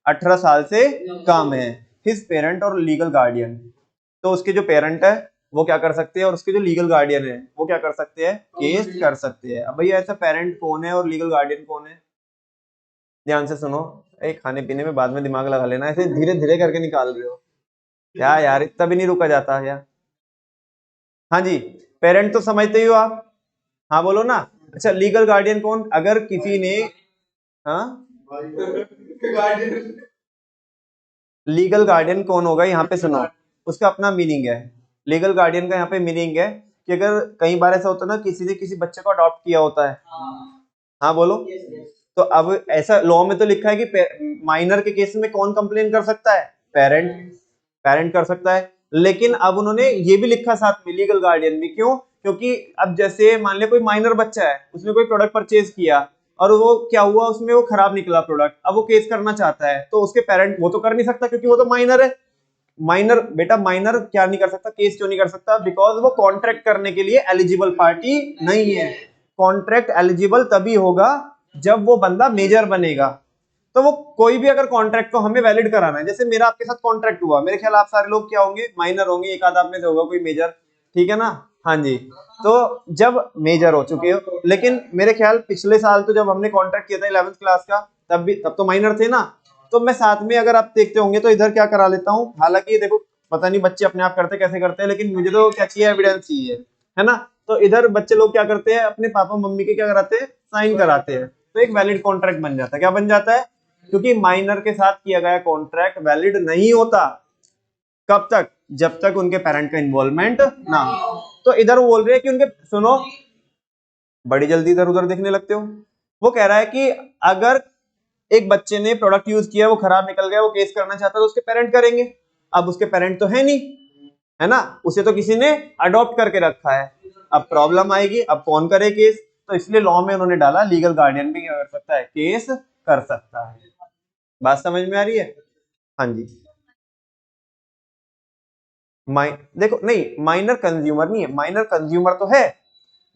18 साल से कम है। हिज पेरेंट और लीगल गार्डियन, तो उसके जो पेरेंट है वो क्या कर सकते हैं, और उसके जो लीगल गार्डियन है वो क्या कर सकते हैं? केस कर सकते हैं। अब भैया ऐसा पेरेंट कौन है और लीगल गार्डियन कौन है? ध्यान से सुनो, एक खाने पीने में बाद में दिमाग लगा लेना, ऐसे धीरे धीरे करके निकाल रहे हो क्या यार, इतना भी नहीं रुका जाता है यार। हाँ जी, पेरेंट तो समझते ही हो आप, हाँ बोलो ना। अच्छा लीगल गार्डियन कौन? अगर किसी ने, हाँ लीगल गार्डियन कौन होगा यहाँ पे? सुनो, उसका अपना मीनिंग है। लीगल गार्डियन का यहाँ पे मीनिंग है कि अगर कई बार ऐसा होता है ना, किसी ने किसी बच्चे को अडॉप्ट किया होता है, हाँ बोलो, तो अब ऐसा लॉ में तो लिखा है कि माइनर के केस में कौन कंप्लेन कर सकता है? पेरेंट। पेरेंट कर सकता है, लेकिन अब उन्होंने ये भी लिखा साथ में लीगल गार्डियन भी। क्यों? क्योंकि अब जैसे मान ले कोई माइनर बच्चा है, उसने कोई प्रोडक्ट परचेज किया और वो क्या हुआ, उसमें वो खराब निकला प्रोडक्ट, अब वो केस करना चाहता है, तो उसके पेरेंट वो तो कर नहीं सकता क्योंकि वो तो माइनर है। माइनर बेटा, माइनर क्या नहीं कर सकता? केस क्यों नहीं कर सकता? बिकॉज वो कॉन्ट्रैक्ट करने के लिए एलिजिबल पार्टी नहीं है। कॉन्ट्रैक्ट एलिजिबल तभी होगा जब वो बंदा मेजर बनेगा। तो वो कोई भी अगर कॉन्ट्रैक्ट को हमें वैलिड कराना है, जैसे मेरा आपके साथ कॉन्ट्रैक्ट हुआ, मेरे ख्याल आप सारे लोग क्या होंगे? माइनर होंगे, एक आध आप में से होगा कोई मेजर, ठीक है ना। हाँ जी, तो जब मेजर हो चुके हो, लेकिन मेरे ख्याल पिछले साल तो जब हमने कॉन्ट्रैक्ट किया था 11th क्लास का, तब तो माइनर थे ना, तो मैं साथ में, अगर आप देखते होंगे तो इधर क्या करा लेता हूँ, हालांकि देखो पता नहीं बच्चे अपने आप करते कैसे करते हैं, लेकिन मुझे तो क्या चाहिए? एविडेंस चाहिए, है ना। तो इधर बच्चे लोग क्या करते हैं? अपने पापा मम्मी के क्या कराते हैं? साइन कराते हैं, तो एक वैलिड कॉन्ट्रैक्ट बन जाता है। क्या बन जाता है? क्योंकि माइनर के साथ किया गया कॉन्ट्रैक्ट वैलिड नहीं होता। कब तक? जब तक उनके पेरेंट का इन्वॉल्वमेंट ना हो। तो इधर वो बोल रहे हैं कि उनके, सुनो बड़ी जल्दी इधर उधर देखने लगते हो, वो कह रहा है कि अगर एक बच्चे ने प्रोडक्ट यूज किया, वो खराब निकल गया, वो केस करना चाहता है, तो उसके पेरेंट करेंगे। अब उसके पेरेंट तो है नहीं, है ना, उसे तो किसी ने अडॉप्ट करके रखा है, अब प्रॉब्लम आएगी, अब कौन करे केस, तो इसलिए लॉ में उन्होंने डाला लीगल गार्डियन भी क्या कर सकता है, केस कर सकता है। बात समझ में आ रही है? हाँ जी। देखो नहीं, माइनर कंज्यूमर नहीं है, माइनर कंज्यूमर तो है,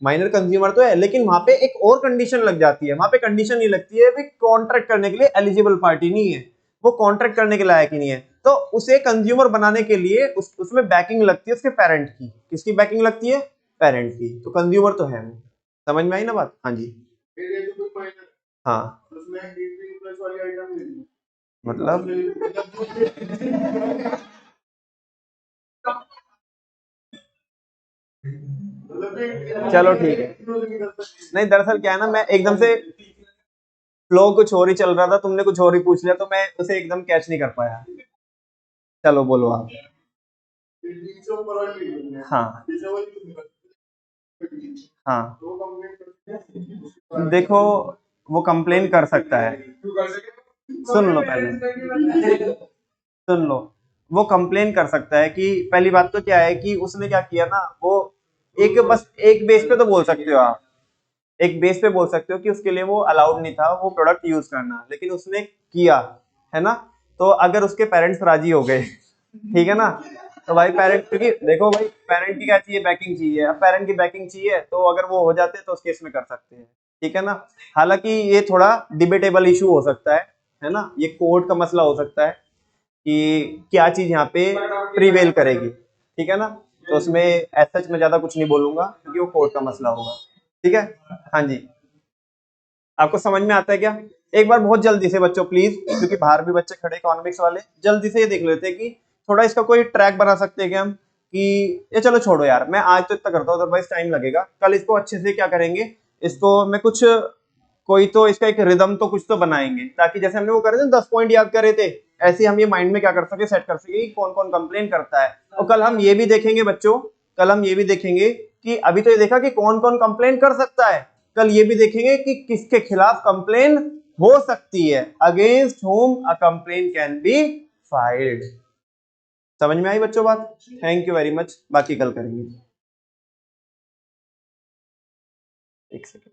माइनर कंज्यूमर तो है, लेकिन वहां पे एक और कंडीशन लग जाती है। वहां पे कंडीशन नहीं लगती है कि कॉन्ट्रैक्ट करने के लिए एलिजिबल पार्टी नहीं है, वो कॉन्ट्रैक्ट करने के लायक ही नहीं है, तो उसे कंज्यूमर बनाने के लिए उसमें बैकिंग लगती है उसके पेरेंट की। किसकी बैकिंग लगती है? पेरेंट की। तो कंज्यूमर तो है वो। समझ में आई ना बात? हाँ जी। हाँ मतलब चलो ठीक है। नहीं, दरअसल क्या है ना, मैं एकदम से फ्लो कुछ और ही चल रहा था, तुमने कुछ और ही पूछ लिया, तो मैं उसे एकदम कैच नहीं कर पाया। चलो बोलो आप। हाँ हाँ, देखो वो कंप्लेन कर सकता है। सुन लो पहले, सुन लो। वो कंप्लेन कर सकता है कि पहली बात तो क्या है कि उसने क्या किया ना, वो एक बस एक बेस पे तो बोल सकते हो आप, एक बेस पे बोल सकते हो कि उसके लिए वो अलाउड नहीं था वो प्रोडक्ट यूज करना, लेकिन उसने किया, है ना? तो अगर उसके पेरेंट्स राजी हो गए, ठीक है ना, तो भाई पेरेंट, क्योंकि देखो भाई पेरेंट की क्या चाहिए, बैकिंग चाहिए। अब पेरेंट की बैकिंग चाहिए तो अगर वो हो जाते हैं तो उस केस में कर सकते हैं, ठीक है ना? हालांकि ये थोड़ा डिबेटेबल इशू हो सकता है ना, ये कोर्ट का मसला हो सकता है कि क्या चीज यहाँ पे प्रीवेल करेगी, ठीक है ना? तो उसमें एज सच मैं ज्यादा कुछ नहीं बोलूंगा क्योंकि वो कोर्ट का मसला होगा, ठीक है? हाँ जी। आपको समझ में आता है क्या? एक बार बहुत जल्दी से बच्चों प्लीज, क्योंकि बाहर भी बच्चे खड़े इकोनॉमिक्स वाले, जल्दी से ये देख लेते हैं कि थोड़ा इसका कोई ट्रैक बना सकते हैं क्या हम, कि ये चलो छोड़ो यार, मैं आज तो इतना करता हूँ, अदरवाइज टाइम लगेगा, कल इसको अच्छे से क्या करेंगे, इसको मैं कुछ कोई तो इसका एक रिदम तो कुछ तो बनाएंगे, ताकि जैसे हमने वो करे थे 10 पॉइंट याद करे थे, ऐसे हम ये माइंड में क्या कर सके, सेट कर सके कि कौन कौन कंप्लेन करता है। और कल हम ये भी देखेंगे बच्चों, कल हम ये भी देखेंगे कि अभी तो ये देखा कि कौन कौन कंप्लेन कर सकता है, कल ये भी देखेंगे कि किसके खिलाफ कंप्लेन हो सकती है, against whom a complain can be filed. समझ में आई बच्चों बात? थैंक यू वेरी मच, बाकी कल करेंगे। एक सेकंड।